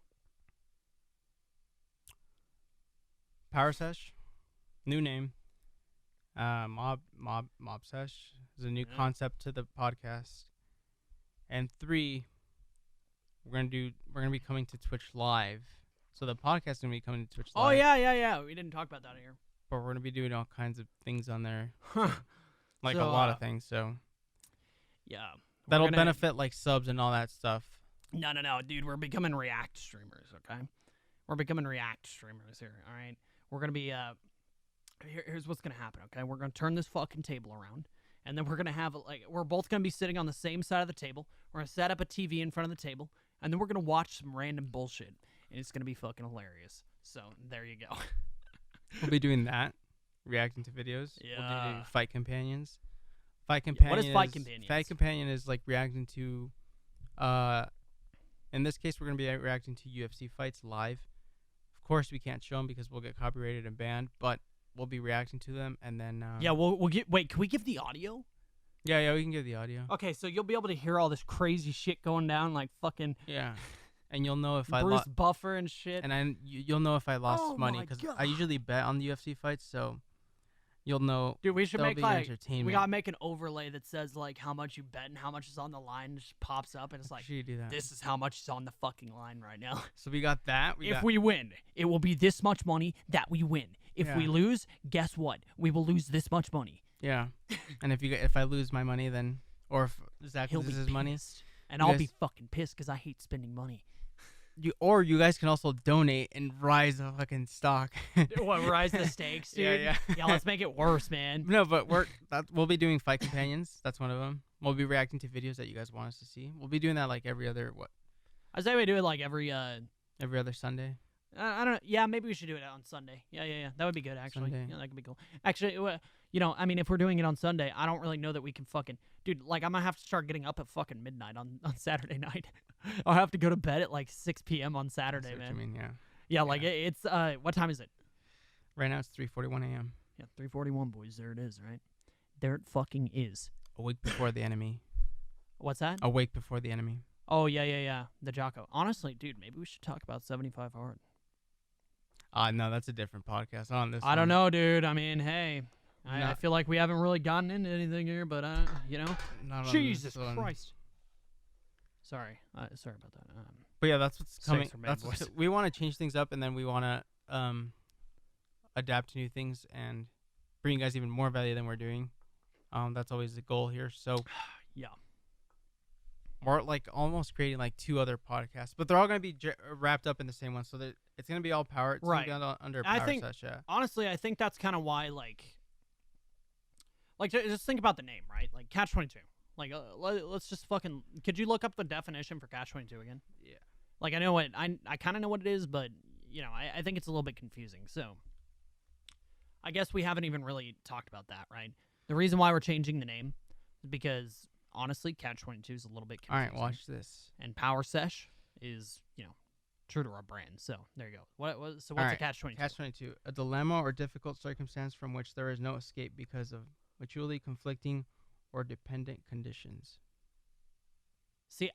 [SPEAKER 2] PowerSesh, new name. Mob Sesh is a new concept to the podcast. And 3, we're gonna be coming to Twitch Live. So the podcast is gonna be coming to Twitch Live.
[SPEAKER 1] Oh yeah. We didn't talk about that here.
[SPEAKER 2] But we're gonna be doing all kinds of things on there,
[SPEAKER 1] Huh.
[SPEAKER 2] like
[SPEAKER 1] So,
[SPEAKER 2] a lot of things. So
[SPEAKER 1] Yeah.
[SPEAKER 2] that'll benefit like subs and all that stuff.
[SPEAKER 1] No, dude. We're becoming React streamers, okay? We're becoming React streamers here, all right? We're going to be, here's what's going to happen, okay? We're going to turn this fucking table around, and then we're going to have, like, we're both going to be sitting on the same side of the table. We're going to set up a TV in front of the table, and then we're going to watch some random bullshit, and it's going to be fucking hilarious. So, there you go.
[SPEAKER 2] We'll be doing that, reacting to videos.
[SPEAKER 1] Yeah.
[SPEAKER 2] We'll be doing Fight Companions. Fight
[SPEAKER 1] What
[SPEAKER 2] Companion
[SPEAKER 1] is Fight Companions?
[SPEAKER 2] Fight Companion is like reacting to, in this case, we're going to be reacting to UFC fights live. Of course, we can't show them because we'll get copyrighted and banned, but we'll be reacting to them, and then...
[SPEAKER 1] Yeah, we'll get... Wait, can we give the audio?
[SPEAKER 2] Yeah, we can give the audio.
[SPEAKER 1] Okay, so you'll be able to hear all this crazy shit going down, like fucking...
[SPEAKER 2] Yeah, and you'll know if
[SPEAKER 1] Bruce Buffer and shit.
[SPEAKER 2] And you'll know if I lost money,
[SPEAKER 1] my
[SPEAKER 2] because
[SPEAKER 1] God.
[SPEAKER 2] I usually bet on the UFC fights, so you'll know.
[SPEAKER 1] Dude, we should
[SPEAKER 2] there'll
[SPEAKER 1] make
[SPEAKER 2] be
[SPEAKER 1] like
[SPEAKER 2] entertainment.
[SPEAKER 1] we gotta make an overlay that says like how much you bet and how much is on the line. And it just pops up and it's like,
[SPEAKER 2] Should you do that?
[SPEAKER 1] this is how much is on the fucking line right now.
[SPEAKER 2] So we got that.
[SPEAKER 1] If we win, it will be this much money that we win. If we
[SPEAKER 2] Yeah.
[SPEAKER 1] lose, guess what? We will lose this much money.
[SPEAKER 2] Yeah, and if I lose my money, then or if Zach
[SPEAKER 1] He'll be
[SPEAKER 2] loses his money,
[SPEAKER 1] pissed. And
[SPEAKER 2] you
[SPEAKER 1] I'll
[SPEAKER 2] guys-
[SPEAKER 1] be fucking pissed because I hate spending money.
[SPEAKER 2] you guys can also donate and rise the fucking stock.
[SPEAKER 1] What, rise the stakes, dude?
[SPEAKER 2] Yeah.
[SPEAKER 1] Yeah, let's make it worse, man.
[SPEAKER 2] No, but we'll be doing Fight Companions. That's one of them. We'll be reacting to videos that you guys want us to see. We'll be doing that like every other
[SPEAKER 1] I say we do it like every
[SPEAKER 2] other Sunday.
[SPEAKER 1] I don't know. Yeah, maybe we should do it on Sunday. Yeah. That would be good, actually.
[SPEAKER 2] Sunday.
[SPEAKER 1] Yeah, that could be cool. Actually, I mean, if we're doing it on Sunday, I don't really know that we can fucking... Dude, like, I'm going to have to start getting up at fucking midnight on Saturday night. I'll have to go to bed at, like, 6 p.m. on Saturday,
[SPEAKER 2] That's what
[SPEAKER 1] man.
[SPEAKER 2] you mean, yeah.
[SPEAKER 1] Yeah, like, it's... what time is it?
[SPEAKER 2] Right now it's 3:41 a.m.
[SPEAKER 1] Yeah, 3:41, boys. There it is, right? There it fucking is.
[SPEAKER 2] Awake before the enemy.
[SPEAKER 1] What's that?
[SPEAKER 2] Awake before the enemy.
[SPEAKER 1] Oh, yeah. The Jocko. Honestly, dude, maybe we should talk about 75 Hard.
[SPEAKER 2] No, that's a different podcast. On this,
[SPEAKER 1] I don't
[SPEAKER 2] one.
[SPEAKER 1] know, dude. I mean, hey... I
[SPEAKER 2] Not-
[SPEAKER 1] feel like we haven't really gotten into anything here, but, you know...
[SPEAKER 2] Not on
[SPEAKER 1] Jesus
[SPEAKER 2] this one.
[SPEAKER 1] Christ. Sorry about that.
[SPEAKER 2] But yeah, that's what's coming.
[SPEAKER 1] for men,
[SPEAKER 2] That's
[SPEAKER 1] boys.
[SPEAKER 2] we want to change things up, and then we want to adapt to new things and bring you guys even more value than we're doing. That's always the goal here. So
[SPEAKER 1] Yeah.
[SPEAKER 2] we're like almost creating like 2 other podcasts, but they're all gonna be wrapped up in the same one. So that it's gonna be all power. It's
[SPEAKER 1] Right.
[SPEAKER 2] Gonna be under
[SPEAKER 1] I
[SPEAKER 2] Power
[SPEAKER 1] think-
[SPEAKER 2] Sesh, yeah.
[SPEAKER 1] Honestly, I think that's kind of why, like, just think about the name, right? Like, Catch-22. Like, let's just fucking... Could you look up the definition for Catch-22 again?
[SPEAKER 2] Yeah.
[SPEAKER 1] Like, I know what... I kind of know what it is, but, you know, I think it's a little bit confusing. So, I guess we haven't even really talked about that, right? The reason why we're changing the name is because, honestly, Catch-22 is a little bit
[SPEAKER 2] All
[SPEAKER 1] confusing.
[SPEAKER 2] right, watch this.
[SPEAKER 1] And Power Sesh is, you know, true to our brand. So, there you go. What's a
[SPEAKER 2] right,
[SPEAKER 1] Catch-22?
[SPEAKER 2] Catch-22, a dilemma or difficult circumstance from which there is no escape because of mutually conflicting or dependent conditions.
[SPEAKER 1] See,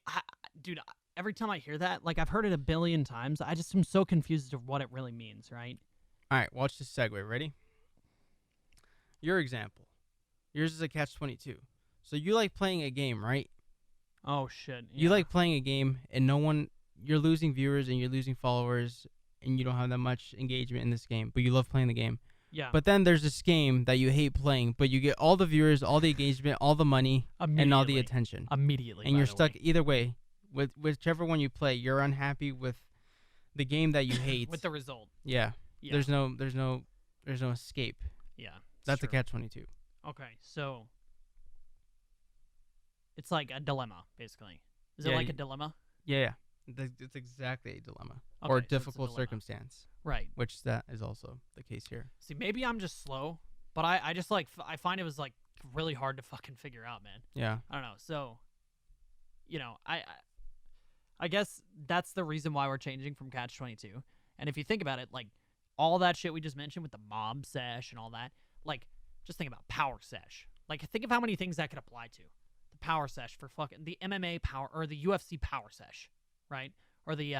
[SPEAKER 1] dude, every time I hear that, like, I've heard it a billion times. I just am so confused of what it really means, right?
[SPEAKER 2] All right, watch this segue. Ready? Your example. Yours is a Catch-22. So you like playing a game, right?
[SPEAKER 1] Oh, shit.
[SPEAKER 2] You
[SPEAKER 1] yeah.
[SPEAKER 2] like playing a game, and you're losing viewers and you're losing followers, and you don't have that much engagement in this game, but you love playing the game.
[SPEAKER 1] Yeah.
[SPEAKER 2] But then there's this game that you hate playing, but you get all the viewers, all the engagement, all the money, and all the
[SPEAKER 1] Immediately.
[SPEAKER 2] attention.
[SPEAKER 1] Immediately.
[SPEAKER 2] And
[SPEAKER 1] by
[SPEAKER 2] you're
[SPEAKER 1] the
[SPEAKER 2] stuck
[SPEAKER 1] way.
[SPEAKER 2] either way. With whichever one you play, you're unhappy with the game that you hate.
[SPEAKER 1] with the result.
[SPEAKER 2] Yeah.
[SPEAKER 1] Yeah.
[SPEAKER 2] There's no escape.
[SPEAKER 1] Yeah.
[SPEAKER 2] That's a
[SPEAKER 1] true.
[SPEAKER 2] Catch-22.
[SPEAKER 1] Okay, so it's like a dilemma, basically. Is it
[SPEAKER 2] Yeah,
[SPEAKER 1] like a dilemma?
[SPEAKER 2] Yeah. It's exactly a dilemma
[SPEAKER 1] Okay,
[SPEAKER 2] or
[SPEAKER 1] so
[SPEAKER 2] a
[SPEAKER 1] it's a
[SPEAKER 2] difficult
[SPEAKER 1] dilemma.
[SPEAKER 2] circumstance,
[SPEAKER 1] Right.
[SPEAKER 2] which that is also the case here.
[SPEAKER 1] See, maybe I'm just slow, but I just like I find it was like really hard to fucking figure out, man.
[SPEAKER 2] Yeah.
[SPEAKER 1] I don't know. So, you know, I guess that's the reason why we're changing from Catch-22. And if you think about it, like all that shit we just mentioned with the mob sesh and all that, like just think about Power Sesh. Like think of how many things that could apply to. The Power Sesh for fucking the MMA power or the UFC Power Sesh, right? or the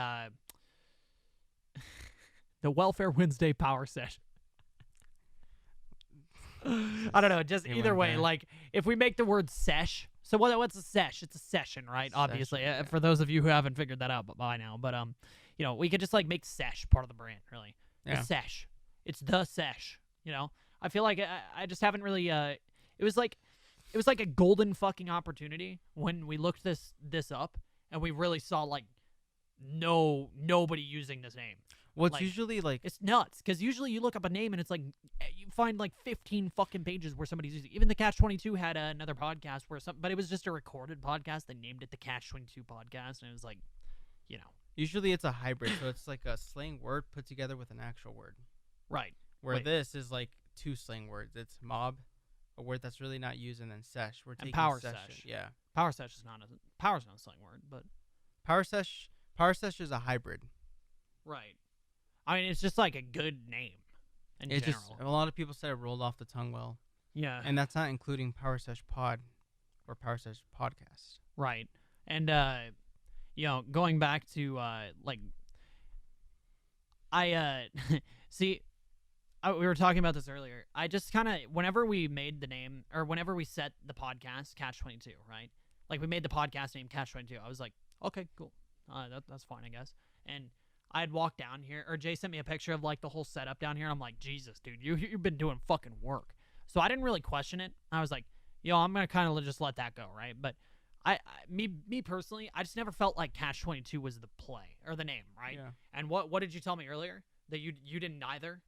[SPEAKER 1] the Welfare Wednesday Power Sesh. I don't know. Just
[SPEAKER 2] It
[SPEAKER 1] either
[SPEAKER 2] went
[SPEAKER 1] way,
[SPEAKER 2] there.
[SPEAKER 1] like if we make the word sesh. So what's a sesh? It's a session, right? Obviously,
[SPEAKER 2] Session, yeah.
[SPEAKER 1] for those of you who haven't figured that out by now. But you know, we could just like make sesh part of the brand. Really, the
[SPEAKER 2] Yeah.
[SPEAKER 1] sesh. It's the sesh. You know, I feel like I just haven't really. It was like a golden fucking opportunity when we looked this up and we really saw like nobody using this name.
[SPEAKER 2] Well, it's
[SPEAKER 1] like,
[SPEAKER 2] usually like
[SPEAKER 1] It's nuts because usually you look up a name and it's like you find like 15 fucking pages where somebody's using. Even the Catch 22 had another podcast where but it was just a recorded podcast. They named it the Catch 22 podcast, and it was like, you know,
[SPEAKER 2] usually it's a hybrid, so it's like a slang word put together with an actual word.
[SPEAKER 1] right.
[SPEAKER 2] Where
[SPEAKER 1] Wait.
[SPEAKER 2] this is like two slang words. It's mob, a word that's really not used, and then sesh. We're taking
[SPEAKER 1] Power
[SPEAKER 2] session.
[SPEAKER 1] Sesh.
[SPEAKER 2] Yeah.
[SPEAKER 1] Power Sesh is not power's not a slang word, but
[SPEAKER 2] Power sesh is a hybrid.
[SPEAKER 1] right. I mean, it's just like a good name in
[SPEAKER 2] It
[SPEAKER 1] general.
[SPEAKER 2] just a lot of people said it rolled off the tongue well,
[SPEAKER 1] Yeah.
[SPEAKER 2] and that's not including Power Sesh Pod or Power Sesh Podcast.
[SPEAKER 1] Right. And you know, going back to like I see we were talking about this earlier. I just kind of whenever we made the name or whenever we set the podcast Catch 22, right? Like we made the podcast name Catch 22. I was like, "Okay, cool. That's fine, I guess." And I had walked down here, or Jay sent me a picture of like the whole setup down here, and I'm like, Jesus, dude, you've been doing fucking work. So I didn't really question it. I was like, yo, I'm gonna kind of just let that go, right? But me personally, I just never felt like Catch 22 was the play or the name, right?
[SPEAKER 2] Yeah.
[SPEAKER 1] And what did you tell me earlier that you didn't either?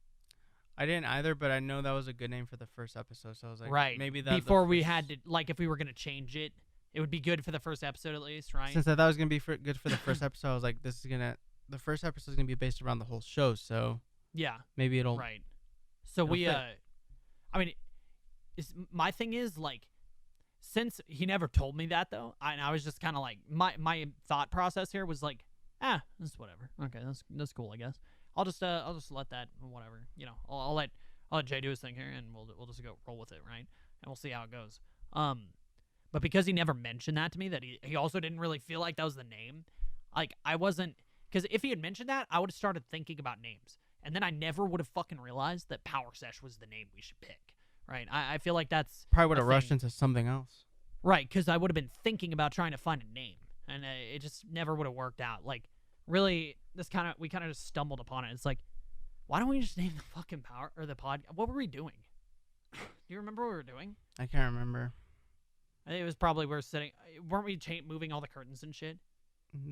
[SPEAKER 2] I didn't either, but I know that was a good name for the first episode, so I was like,
[SPEAKER 1] right.
[SPEAKER 2] maybe that
[SPEAKER 1] before we had to like if we were gonna change it, it would be good for the first episode at least, right?
[SPEAKER 2] Since I thought it was gonna be good for the first episode, I was like, the first episode is gonna be based around the whole show, so
[SPEAKER 1] yeah.
[SPEAKER 2] maybe it'll
[SPEAKER 1] Right. So
[SPEAKER 2] it'll
[SPEAKER 1] we
[SPEAKER 2] fit.
[SPEAKER 1] I mean, my thing is like, since he never told me that though, I was just kind of like my thought process here was like, this is whatever. Okay, that's cool, I guess. I'll just let that whatever. You know, I'll let Jay do his thing here, and we'll just go roll with it, right? And we'll see how it goes. But because he never mentioned that to me, that he also didn't really feel like that was the name. Like I wasn't, because if he had mentioned that, I would have started thinking about names. And then I never would have fucking realized that Power Sesh was the name we should pick, right? I feel like that's
[SPEAKER 2] probably would have
[SPEAKER 1] a
[SPEAKER 2] rushed
[SPEAKER 1] thing.
[SPEAKER 2] into something else.
[SPEAKER 1] Right, because I would have been thinking about trying to find a name, and it just never would have worked out. Like, really, we kind of just stumbled upon it. It's like, why don't we just name the fucking power or the pod? What were we doing? Do you remember what we were doing?
[SPEAKER 2] I can't remember
[SPEAKER 1] I think it was probably we're sitting. Weren't we moving all the curtains and shit?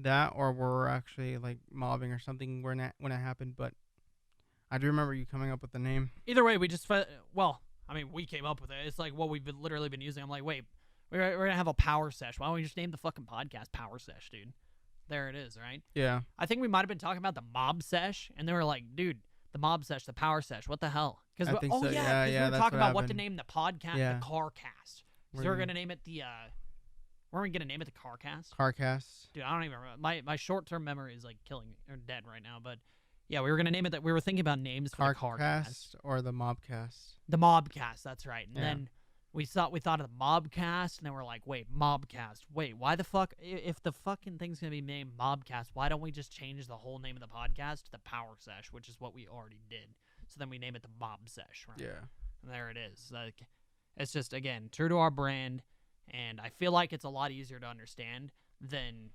[SPEAKER 2] that, or we're actually like mobbing or something when it happened. But I do remember you coming up with the name.
[SPEAKER 1] Either way, we just well, I mean, we came up with it. It's like what we've literally been using. I'm like, wait, we're gonna have a Power Sesh. Why don't we just name the fucking podcast Power Sesh, dude? There it is, right?
[SPEAKER 2] Yeah.
[SPEAKER 1] I think we might have been talking about the Mob Sesh, and they were like, dude, the Mob Sesh, the Power Sesh, what the hell?
[SPEAKER 2] I think so.
[SPEAKER 1] Yeah,
[SPEAKER 2] Yeah,
[SPEAKER 1] we
[SPEAKER 2] yeah,
[SPEAKER 1] were
[SPEAKER 2] that's
[SPEAKER 1] talking
[SPEAKER 2] what
[SPEAKER 1] about what to
[SPEAKER 2] happened.
[SPEAKER 1] name the podcast,
[SPEAKER 2] Yeah.
[SPEAKER 1] the Car Cast. So we were gonna name it the weren't we gonna name it the Car Cast?
[SPEAKER 2] Carcast.
[SPEAKER 1] Dude, I don't even remember. My short-term memory is like killing me or dead right now. But yeah, we were gonna name it that. We were thinking about names for the Car Cast,
[SPEAKER 2] Carcast or the Mobcast.
[SPEAKER 1] the Mobcast. That's right. And
[SPEAKER 2] Yeah.
[SPEAKER 1] then we thought of the Mobcast, and then we're like, wait, Mobcast. Wait, why the fuck? If the fucking thing's gonna be named Mobcast, why don't we just change the whole name of the podcast to the Power Sesh, which is what we already did? So then we name it the Mob Sesh, right?
[SPEAKER 2] Yeah.
[SPEAKER 1] And there it is. Like, it's just again true to our brand, and I feel like it's a lot easier to understand than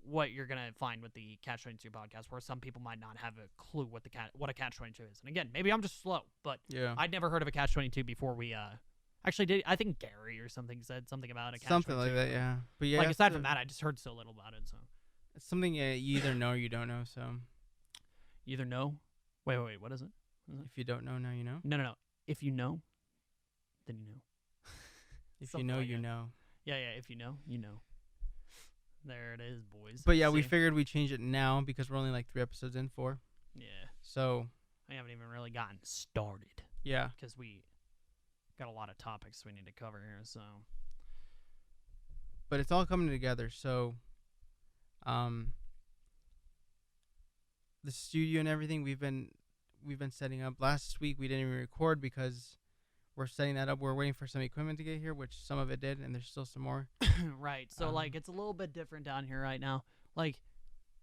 [SPEAKER 1] what you're gonna find with the Catch 22 podcast, where some people might not have a clue what a Catch 22 is. And again, maybe I'm just slow, but
[SPEAKER 2] Yeah.
[SPEAKER 1] I'd never heard of a Catch 22 before we actually did. I think Gary or something said something about a Catch
[SPEAKER 2] Something
[SPEAKER 1] 22.
[SPEAKER 2] like that. Yeah. But yeah.
[SPEAKER 1] Like aside from that, I just heard so little about it. So
[SPEAKER 2] it's something you either know or you don't know. So
[SPEAKER 1] you either know. Wait. What is it?
[SPEAKER 2] if you don't know, now you know.
[SPEAKER 1] No. If you know, then you know.
[SPEAKER 2] If you
[SPEAKER 1] Something
[SPEAKER 2] know,
[SPEAKER 1] like
[SPEAKER 2] you
[SPEAKER 1] that.
[SPEAKER 2] know.
[SPEAKER 1] Yeah. If you know, you know. There it is, boys.
[SPEAKER 2] But yeah, we
[SPEAKER 1] See?
[SPEAKER 2] figured we change it now because we're only like 3 episodes in, 4.
[SPEAKER 1] Yeah.
[SPEAKER 2] So
[SPEAKER 1] I haven't even really gotten started
[SPEAKER 2] yeah.
[SPEAKER 1] because we got a lot of topics we need to cover here. So
[SPEAKER 2] But it's all coming together. So, the studio and everything we've been setting up. Last week we didn't even record because we're setting that up. We're waiting for some equipment to get here, which some of it did, and there's still some more.
[SPEAKER 1] right. So like it's a little bit different down here right now. Like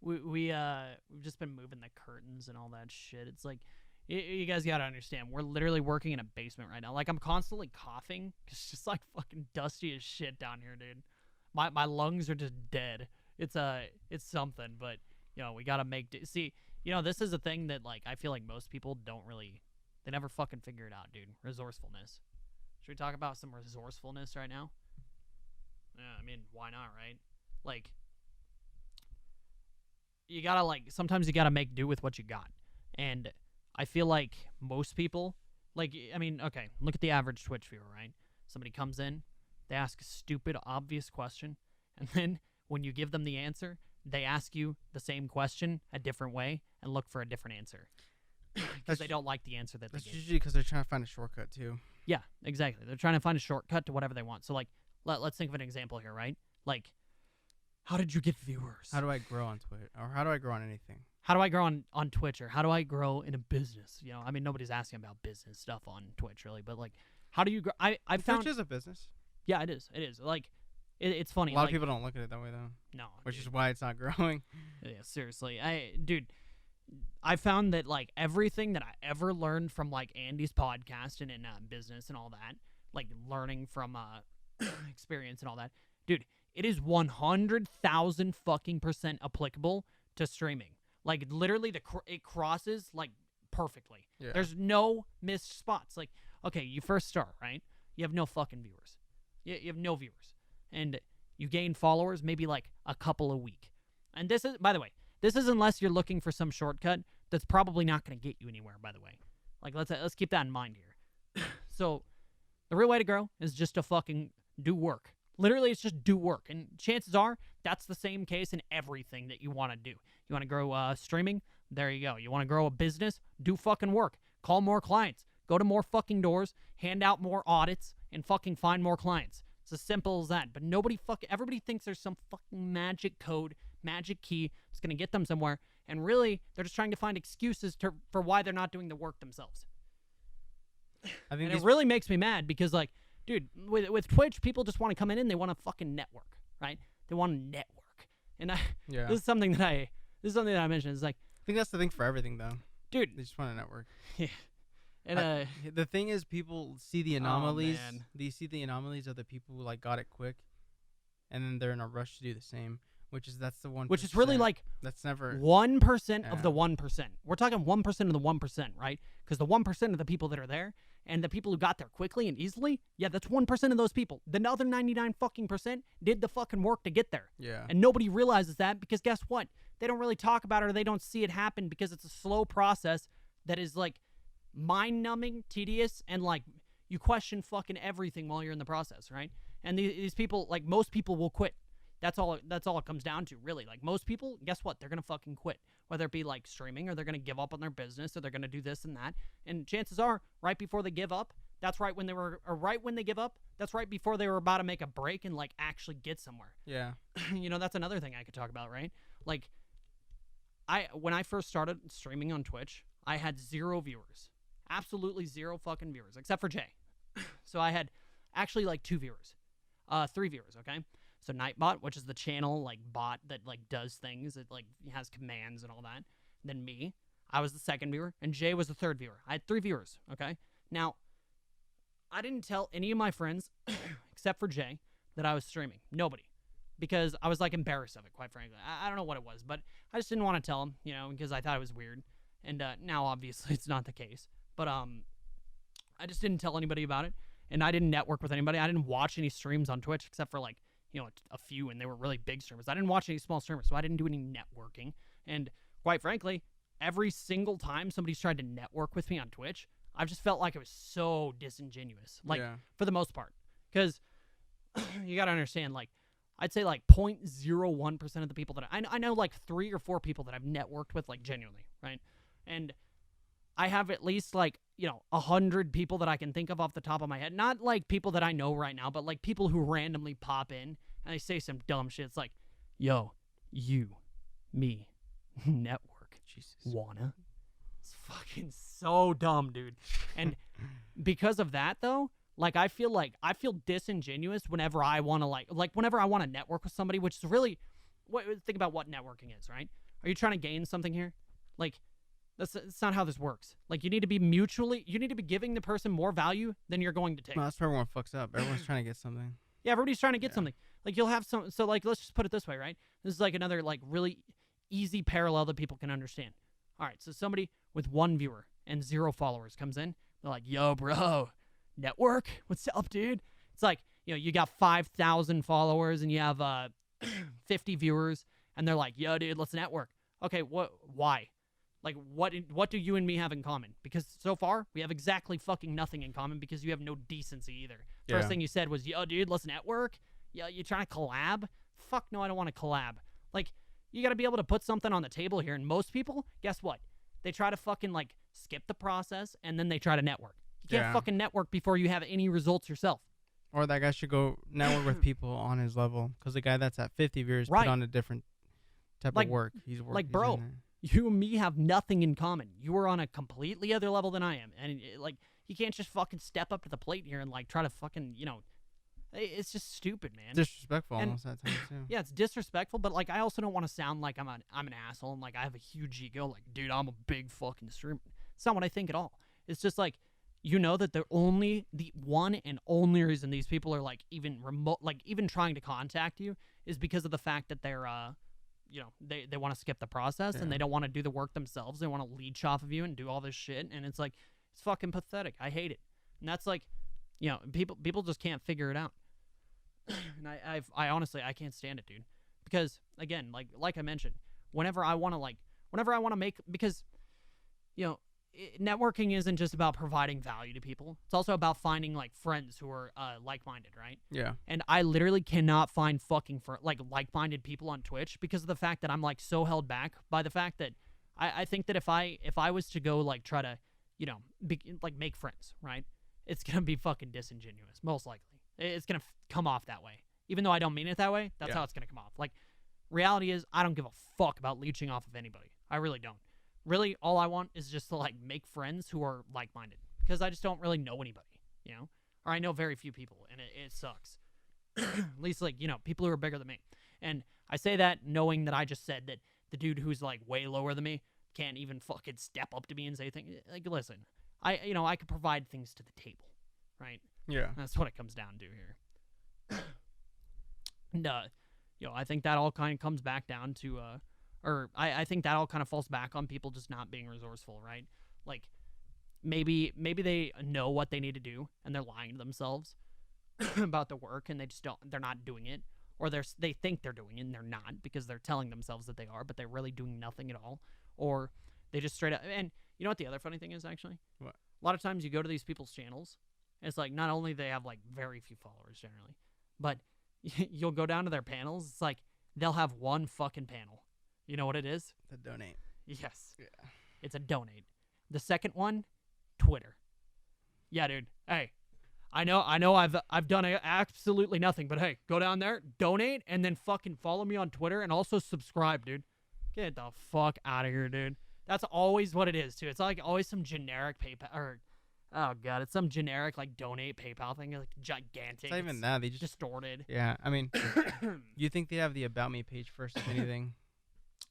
[SPEAKER 1] we've just been moving the curtains and all that shit. It's like you guys gotta understand, we're literally working in a basement right now. Like, I'm constantly coughing. It's just like fucking dusty as shit down here, dude. My lungs are just dead. It's something, but we gotta see. This is a thing that like I feel like most people they never fucking figure it out, dude. Resourcefulness. Should we talk about some resourcefulness right now? Yeah, I mean, why not, right? Like, you gotta sometimes you gotta make do with what you got, and I feel like most people, okay, look at the average Twitch viewer, right? Somebody comes in, they ask a stupid, obvious question, and then when you give them the answer, they ask you the same question a different way and look for a different answer because they don't like the answer that they
[SPEAKER 2] That's
[SPEAKER 1] gave.
[SPEAKER 2] usually because they're trying to find a shortcut too.
[SPEAKER 1] Yeah, exactly. They're trying to find a shortcut to whatever they want. So, like, let's think of an example here, right? Like, how did you get viewers?
[SPEAKER 2] How do I grow on Twitch? Or how do I grow on anything?
[SPEAKER 1] How do I grow on Twitch, or how do I grow in a business? I mean, nobody's asking about business stuff on Twitch, really, but, like, how do you grow? I found
[SPEAKER 2] Twitch is a business.
[SPEAKER 1] Yeah, it is. It is. Like, it's funny.
[SPEAKER 2] A lot of people don't look at it that way, though.
[SPEAKER 1] No.
[SPEAKER 2] Which is why it's not growing.
[SPEAKER 1] Yeah, seriously. I found that, like, everything that I ever learned from, like, Andy's podcast and in business and all that, like, learning from experience and all that, dude, it is 100,000 fucking % applicable to streaming. Like, literally, it crosses, like, perfectly.
[SPEAKER 2] Yeah.
[SPEAKER 1] There's no missed spots. Like, okay, you first start, right? You have no fucking viewers. You have no viewers. And you gain followers maybe, like, a couple a week. And this is, by the way, this is unless you're looking for some shortcut that's probably not going to get you anywhere, by the way. Like, let's keep that in mind here. So, the real way to grow is just to fucking do work. Literally, it's just do work. And chances are, that's the same case in everything that you want to do. You want to grow streaming? There you go. You want to grow a business? Do fucking work. Call more clients. Go to more fucking doors. Hand out more audits. And fucking find more clients. It's as simple as that. But everybody thinks there's some fucking magic code, magic key that's going to get them somewhere. And really, they're just trying to find excuses for why they're not doing the work themselves.
[SPEAKER 2] I think
[SPEAKER 1] it really makes me mad because, like, dude, with Twitch, people just want to come in and they want to fucking network, right? They want to network. And this is something that I mentioned. It's like,
[SPEAKER 2] I think that's the thing for everything, though.
[SPEAKER 1] Dude.
[SPEAKER 2] They just want to network.
[SPEAKER 1] Yeah. And
[SPEAKER 2] the thing is, people see the anomalies.
[SPEAKER 1] Oh, man.
[SPEAKER 2] They see the anomalies of the people who, like, got it quick, and then they're in a rush to do the same. That's the 1%.
[SPEAKER 1] Which is really like
[SPEAKER 2] that's never
[SPEAKER 1] 1% of the 1%. We're talking 1% of the 1%, right? Because the 1% of the people that are there and the people who got there quickly and easily, yeah, that's 1% of those people. The other 99 fucking percent did the fucking work to get there.
[SPEAKER 2] Yeah.
[SPEAKER 1] And nobody realizes that because guess what? They don't really talk about it or they don't see it happen because it's a slow process that is like mind-numbing, tedious, and like you question fucking everything while you're in the process, right? And these people, like most people will quit. That's all it comes down to, really. Like, most people, guess what? They're going to fucking quit. Whether it be, like, streaming or they're going to give up on their business or they're going to do this and that. And chances are, right before they give up, that's right when they give up, that's right before they were about to make a break and, like, actually get somewhere.
[SPEAKER 2] Yeah.
[SPEAKER 1] That's another thing I could talk about, right? Like, when I first started streaming on Twitch, I had 0 viewers. Absolutely 0 fucking viewers, except for Jay. So I had actually, like, 2 viewers. 3 viewers, okay? So Nightbot, which is the channel, like, bot that, like, does things. It, like, has commands and all that. Then me. I was the 2nd viewer. And Jay was the 3rd viewer. I had 3 viewers, okay? Now, I didn't tell any of my friends, except for Jay, that I was streaming. Nobody. Because I was, like, embarrassed of it, quite frankly. I don't know what it was, but I just didn't want to tell them, because I thought it was weird. And now, obviously, it's not the case. But I just didn't tell anybody about it. And I didn't network with anybody. I didn't watch any streams on Twitch, except for, like, a few, and they were really big streamers. I didn't watch any small streamers, so I didn't do any networking. And quite frankly, every single time somebody's tried to network with me on Twitch, I've just felt like it was so disingenuous, like, for the most part. Because you got to understand, like, I'd say, like, 0.01% of the people that I know, like, 3 or 4 people that I've networked with, like, genuinely, right? And I have at least, like, 100 people that I can think of off the top of my head. Not, like, people that I know right now, but, like, people who randomly pop in and they say some dumb shit. It's like, yo, you, me, network.
[SPEAKER 2] Jesus.
[SPEAKER 1] Wanna? It's fucking so dumb, dude. And because of that, though, like, I feel disingenuous whenever I want to, like, whenever I want to network with somebody, which is really, think about what networking is, right? Are you trying to gain something here? Like, that's not how this works. Like, you need to be giving the person more value than you're going to take.
[SPEAKER 2] Well, that's where everyone fucks up. Everyone's trying to get something.
[SPEAKER 1] Yeah, everybody's trying to get something. Like, you'll have some. So, like, let's just put it this way, right? This is like another like really easy parallel that people can understand. All right, so somebody with 1 viewer and 0 followers comes in. They're like, "Yo, bro, network, what's up, dude?" It's like, you got 5,000 followers and you have 50 viewers, and they're like, "Yo, dude, let's network." Okay, why? Like, what do you and me have in common? Because so far, we have exactly fucking nothing in common because you have no decency either. First thing you said was, "Yo, dude, let's network." Yeah, you trying to collab? Fuck no, I don't want to collab. Like, you got to be able to put something on the table here. And most people, guess what? They try to fucking, like, skip the process, and then they try to network. You can't fucking network before you have any results yourself.
[SPEAKER 2] Or that guy should go network with people on his level. Because the guy that's at 50 viewers put on a different type of work. He's working.
[SPEAKER 1] Like, bro, you and me have nothing in common. You are on a completely other level than I am. And, like, you can't just fucking step up to the plate here and, like, try to fucking, it's just stupid, man.
[SPEAKER 2] Disrespectful almost at times, too.
[SPEAKER 1] Yeah, it's disrespectful, but, like, I also don't want to sound like I'm an asshole and, like, I have a huge ego. Like, dude, I'm a big fucking streamer. It's not what I think at all. It's just, like, that the one and only reason these people are, like, even trying to contact you is because of the fact that they're, they want to skip the process and they don't want to do the work themselves. They want to leech off of you and do all this shit, and it's, like, it's fucking pathetic. I hate it. And that's, like, people just can't figure it out. And I honestly, I can't stand it, dude. Because, again, like I mentioned, whenever I want to make, because, networking isn't just about providing value to people. It's also about finding, like, friends who are like-minded, right?
[SPEAKER 2] Yeah.
[SPEAKER 1] And I literally cannot find fucking like-minded people on Twitch because of the fact that I'm, like, so held back by the fact that I think that if I was to go, like, try to, make friends, right? It's going to be fucking disingenuous, most likely. It's going to come off that way. Even though I don't mean it that way, that's how it's going to come off. Like, reality is, I don't give a fuck about leeching off of anybody. I really don't. Really, all I want is just to, like, make friends who are like-minded. Because I just don't really know anybody, Or I know very few people, and it sucks. At least, like, people who are bigger than me. And I say that knowing that I just said that the dude who's, like, way lower than me can't even fucking step up to me and say things. Like, listen, I could provide things to the table, right?
[SPEAKER 2] Yeah.
[SPEAKER 1] That's what it comes down to here. And, I think that all kind of comes back down to, I think that all kind of falls back on people just not being resourceful, right? Like, maybe they know what they need to do, and they're lying to themselves about the work, and they're not doing it. Or they think they're doing it, and they're not, because they're telling themselves that they are, but they're really doing nothing at all. Or they just straight up, and you know what the other funny thing is, actually?
[SPEAKER 2] What?
[SPEAKER 1] A lot of times you go to these people's channels, and it's like, not only they have, like, very few followers generally, but you'll go down to their panels, it's like, they'll have one fucking panel. You know what it is?
[SPEAKER 2] The donate.
[SPEAKER 1] Yes.
[SPEAKER 2] Yeah.
[SPEAKER 1] It's a donate. The second one, Twitter. Yeah, dude. Hey, I know I've done absolutely nothing, but hey, go down there, donate, and then fucking follow me on Twitter, and also subscribe, dude. Get the fuck out of here, dude. That's always what it is, too. It's like always some generic PayPal, or, oh god, it's some generic, like, donate PayPal thing, like, gigantic.
[SPEAKER 2] It's not even that. They just
[SPEAKER 1] distorted.
[SPEAKER 2] Yeah, I mean, you think they have the About Me page first, if anything?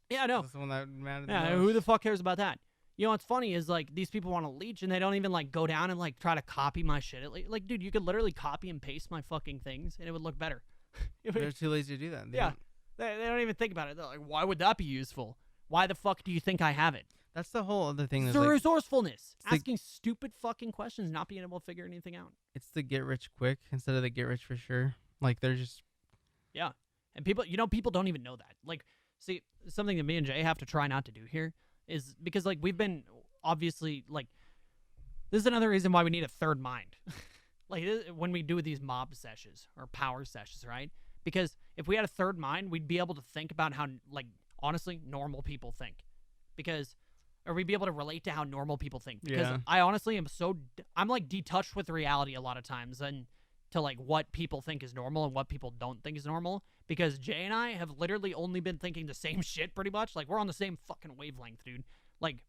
[SPEAKER 1] Yeah, I know.
[SPEAKER 2] That's the one that mattered the
[SPEAKER 1] Yeah,
[SPEAKER 2] most.
[SPEAKER 1] who the fuck cares about that? What's funny is, like, these people want to leech, and they don't even, like, go down and, like, try to copy my shit. Like, dude, you could literally copy and paste my fucking things, and it would look better.
[SPEAKER 2] They're too lazy to do that.
[SPEAKER 1] They don't even think about it. They're like, why would that be useful? Why the fuck do you think I have it?
[SPEAKER 2] That's the whole other thing.
[SPEAKER 1] It's the resourcefulness. Asking stupid fucking questions, not being able to figure anything out.
[SPEAKER 2] It's the get rich quick instead of the get rich for sure. Like, they're just...
[SPEAKER 1] Yeah. And people don't even know that. Like, see, something that me and Jay have to try not to do here is because, like, we've been obviously, like, this is another reason why we need a third mind. Like, when we do these mob sessions or power sessions, right? Because if we had a third mind, we'd be able to think about how, like, honestly, normal people think. Or we'd be able to relate to how normal people think. Because I honestly am I'm, like, detached with reality a lot of times and to, like, what people think is normal and what people don't think is normal. Because Jay and I have literally only been thinking the same shit pretty much. Like, we're on the same fucking wavelength, dude. Like,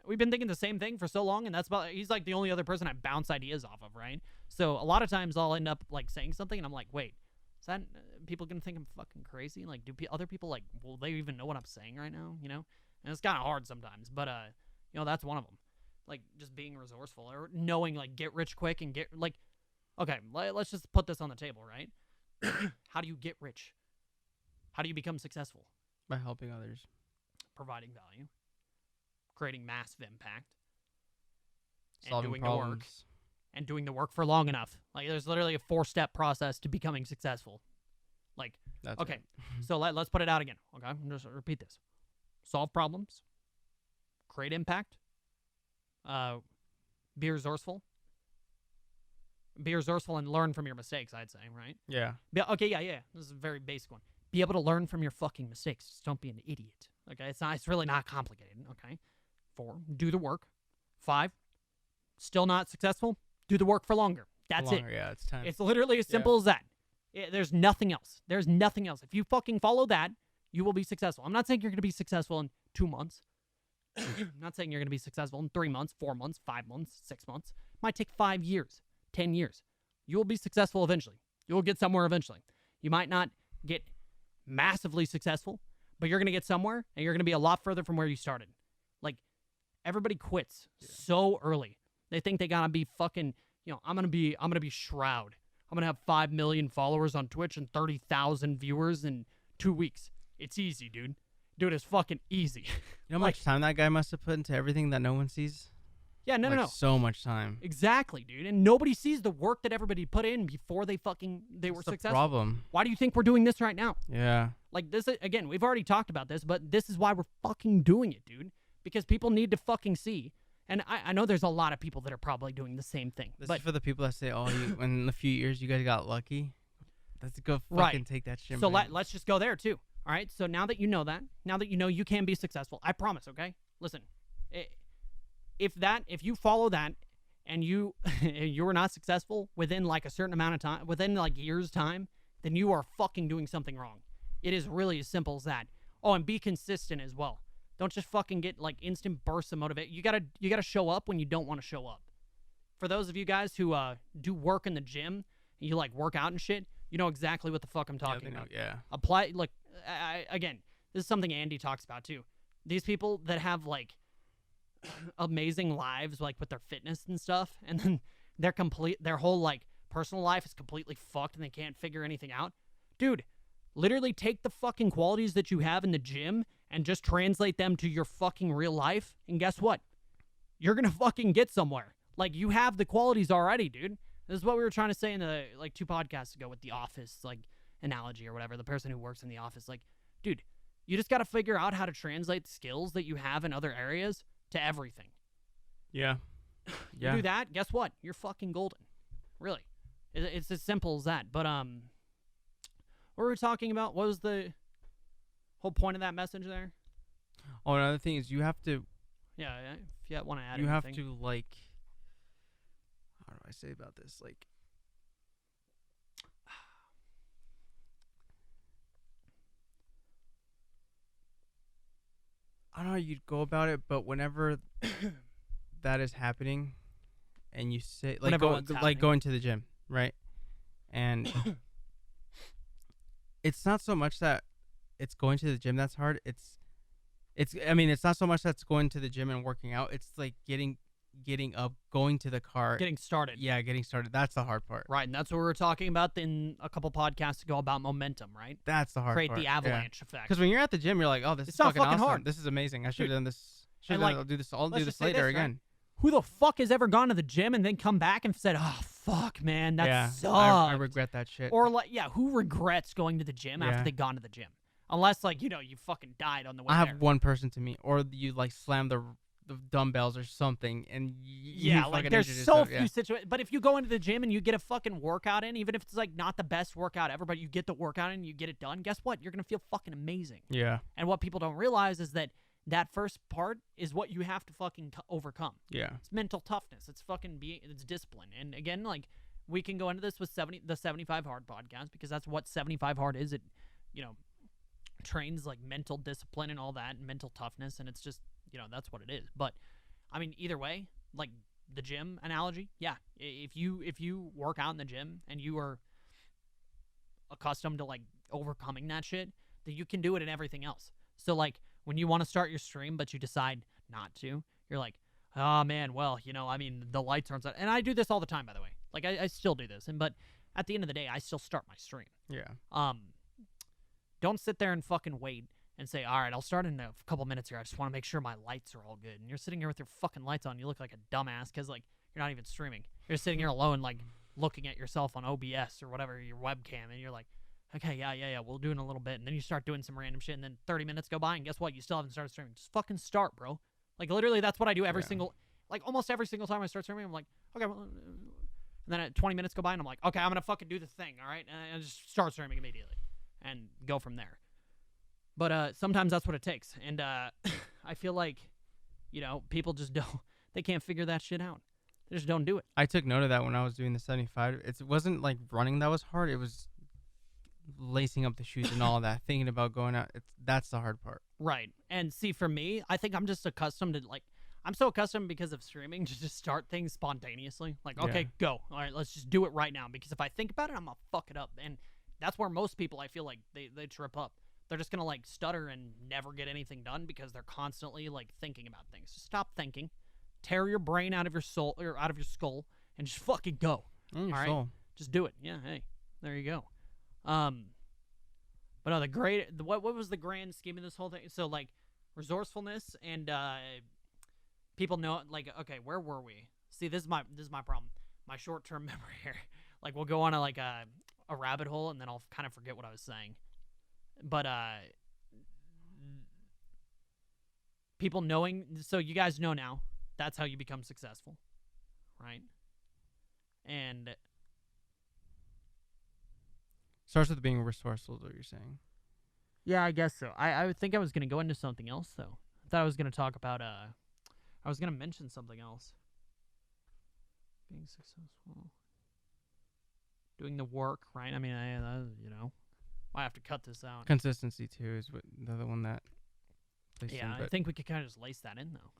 [SPEAKER 1] we've been thinking the same thing for so long, and he's, like, the only other person I bounce ideas off of, right? So a lot of times I'll end up, like, saying something, and I'm like, wait, Is that people gonna think I'm fucking crazy? Like, do other people like? Will they even know what I'm saying right now? You know, and it's kind of hard sometimes, but you know, that's one of them. Like, just being resourceful or knowing like get rich quick and get like, okay, let's just put this on the table, right? How do you get rich? How do you become successful?
[SPEAKER 2] By helping others.
[SPEAKER 1] Providing value, creating massive impact,
[SPEAKER 2] Solving
[SPEAKER 1] doing
[SPEAKER 2] problems.
[SPEAKER 1] the work, and doing the work for long enough. Like, there's literally a 4-step process to becoming successful. Like,
[SPEAKER 2] That's
[SPEAKER 1] okay,
[SPEAKER 2] right.
[SPEAKER 1] so let's put it out again. Okay, I'm just repeat this: solve problems, create impact, be resourceful, and learn from your mistakes. I'd say, right?
[SPEAKER 2] Yeah.
[SPEAKER 1] Okay, yeah. This is a very basic one. Be able to learn from your fucking mistakes. Just don't be an idiot. Okay, it's really not complicated. Okay, 4, do the work. 5, still not successful. Do the work for longer. That's it.
[SPEAKER 2] Yeah, it's time.
[SPEAKER 1] It's literally as simple as that. There's nothing else. There's nothing else. If you fucking follow that, you will be successful. I'm not saying you're going to be successful in 2 months. I'm not saying you're going to be successful in 3 months, 4 months, 5 months, 6 months. It might take 5 years, 10 years. You will be successful eventually. You will get somewhere eventually. You might not get massively successful, but you're going to get somewhere, and you're going to be a lot further from where you started. Like, everybody quits so early. They think they got to be fucking, you know, I'm going to be Shroud. I'm going to have 5 million followers on Twitch and 30,000 viewers in 2 weeks. It's easy, dude. Dude, it's fucking easy.
[SPEAKER 2] You know how much time that guy must have put into everything that no one sees?
[SPEAKER 1] Yeah, no.
[SPEAKER 2] So much time.
[SPEAKER 1] Exactly, dude. And nobody sees the work that everybody put in before they were
[SPEAKER 2] That's the
[SPEAKER 1] successful.
[SPEAKER 2] problem.
[SPEAKER 1] Why do you think we're doing this right now?
[SPEAKER 2] Yeah.
[SPEAKER 1] Like, this, again, we've already talked about this, but this is why we're fucking doing it, dude. Because people need to fucking see. And I know there's a lot of people that are probably doing the same thing.
[SPEAKER 2] This
[SPEAKER 1] but
[SPEAKER 2] is for the people that say, oh, in a few years you guys got lucky. Let's go fucking
[SPEAKER 1] Right.
[SPEAKER 2] take that shit.
[SPEAKER 1] So let's just go there, too. All right? So now that you know that, now that you know you can be successful, I promise, okay? Listen, if you follow that and you were not successful within like a certain amount of time, within like years' time, then you are fucking doing something wrong. It is really as simple as that. Oh, and be consistent as well. Don't just fucking get like instant bursts of motivation. You gotta show up when you don't want to show up. For those of you guys who do work in the gym and you like work out and shit, you know exactly what the fuck I'm talking about.
[SPEAKER 2] Yeah.
[SPEAKER 1] Apply, like, again, this is something Andy talks about too. These people that have like amazing lives, like with their fitness and stuff, and then their whole like personal life is completely fucked and they can't figure anything out. Dude, literally take the fucking qualities that you have in the gym and just translate them to your fucking real life, and guess what? You're gonna fucking get somewhere. Like, you have the qualities already, dude. This is what we were trying to say in the like 2 podcasts ago with the office like analogy or whatever. The person who works in the office, like, dude, you just got to figure out how to translate the skills that you have in other areas to everything.
[SPEAKER 2] Yeah.
[SPEAKER 1] You do that, guess what? You're fucking golden. Really. It's as simple as that. But what were we talking about? What was the whole point of that message there?
[SPEAKER 2] Oh, another thing is you have to.
[SPEAKER 1] Yeah. If you want to add
[SPEAKER 2] You
[SPEAKER 1] anything.
[SPEAKER 2] have to like. How do I say about this? Like. I don't know how you'd go about it, but whenever that is happening, and you say like going to the gym, right? And it's not so much that it's going to the gym that's hard. It's not so much that's going to the gym and working out. It's like getting up, going to the car,
[SPEAKER 1] getting started.
[SPEAKER 2] Yeah, getting started. That's the hard part.
[SPEAKER 1] Right, and that's what we were talking about in a couple podcasts ago about momentum, right?
[SPEAKER 2] That's the hard part.
[SPEAKER 1] Create the avalanche effect.
[SPEAKER 2] Because when you're at the gym, you're like, oh, this is
[SPEAKER 1] not
[SPEAKER 2] fucking
[SPEAKER 1] fucking
[SPEAKER 2] awesome.
[SPEAKER 1] hard.
[SPEAKER 2] This is amazing. I should have done this.
[SPEAKER 1] I'll
[SPEAKER 2] do this. I'll do
[SPEAKER 1] let's
[SPEAKER 2] this
[SPEAKER 1] just say
[SPEAKER 2] later
[SPEAKER 1] this,
[SPEAKER 2] again.
[SPEAKER 1] right? Who the fuck has ever gone to the gym and then come back and said, oh, fuck, man, that sucked.
[SPEAKER 2] I regret that shit.
[SPEAKER 1] Or, like, yeah, who regrets going to the gym after they've gone to the gym? Unless, like, you fucking died on the way
[SPEAKER 2] I
[SPEAKER 1] there.
[SPEAKER 2] have one person to meet. Or you, like, slam the dumbbells or something, and
[SPEAKER 1] yeah, like, there's so few situations. But if you go into the gym and you get a fucking workout in, even if it's, like, not the best workout ever, but you get the workout in and you get it done, guess what? You're going to feel fucking amazing.
[SPEAKER 2] Yeah.
[SPEAKER 1] And what people don't realize is that first part is what you have to fucking overcome.
[SPEAKER 2] Yeah.
[SPEAKER 1] It's mental toughness. It's fucking it's discipline. And again, like, we can go into this with the 75 Hard podcast, because that's what 75 Hard is. It, trains like mental discipline and all that, and mental toughness, and it's just, that's what it is. But I mean, either way, like the gym analogy, yeah, if you work out in the gym and you are a accustomed to like overcoming that shit that you can do it in everything else. So like when you want to start your stream but you decide not to, you're like, oh man, well, I mean, the lights aren't set. And I do this all the time, by the way. Like I still do this, but at the end of the day, I still start my stream.
[SPEAKER 2] Yeah.
[SPEAKER 1] Don't sit there and fucking wait and say, all right, I'll start in a couple minutes here. I just want to make sure my lights are all good. And you're sitting here with your fucking lights on. You look like a dumbass because like you're not even streaming. You're sitting here alone, like looking at yourself on OBS or whatever, your webcam, and you're like, okay, yeah, we'll do it in a little bit. And then you start doing some random shit, and then 30 minutes go by, and guess what? You still haven't started streaming. Just fucking start, bro. Like, literally, that's what I do every single, like, almost every single time I start streaming. I'm like, okay, well, and then 20 minutes go by, and I'm like, okay, I'm going to fucking do the thing, all right? And I just start streaming immediately and go from there. But sometimes that's what it takes. And I feel like, people just don't, they can't figure that shit out. They just don't do it.
[SPEAKER 2] I took note of that when I was doing the 75. It wasn't like running that was hard. It was lacing up the shoes and all that, thinking about going out. That's the hard part.
[SPEAKER 1] Right. And see, for me, I think I'm just accustomed to, like, I'm so accustomed because of streaming to just start things spontaneously. Like, okay, go. All right, let's just do it right now. Because if I think about it, I'm going to fuck it up. And that's where most people, I feel like, they trip up. They're just going to, like, stutter and never get anything done because they're constantly, like, thinking about things. Just stop thinking. Tear your brain out of your soul, or out of your skull, and just fucking go.
[SPEAKER 2] And your
[SPEAKER 1] all
[SPEAKER 2] soul.
[SPEAKER 1] Right? Just do it. Yeah, hey, there you go. But no, what was the grand scheme of this whole thing? So, like, resourcefulness and people know, like, okay, where were we? See, this is my problem. My short-term memory here. Like, we'll go on a rabbit hole, and then I'll kind of forget what I was saying. But people knowing, so you guys know now, that's how you become successful, right? And
[SPEAKER 2] starts with being resourceful, is what you're saying.
[SPEAKER 1] Yeah, I guess so. I think I was going to go into something else, though. I thought I was going to talk about, I was going to mention something else. Being successful. Doing the work, right? I mean, might have to cut this out.
[SPEAKER 2] Consistency, too, is the other one that...
[SPEAKER 1] Yeah, I think we could kind of just lace that in, though.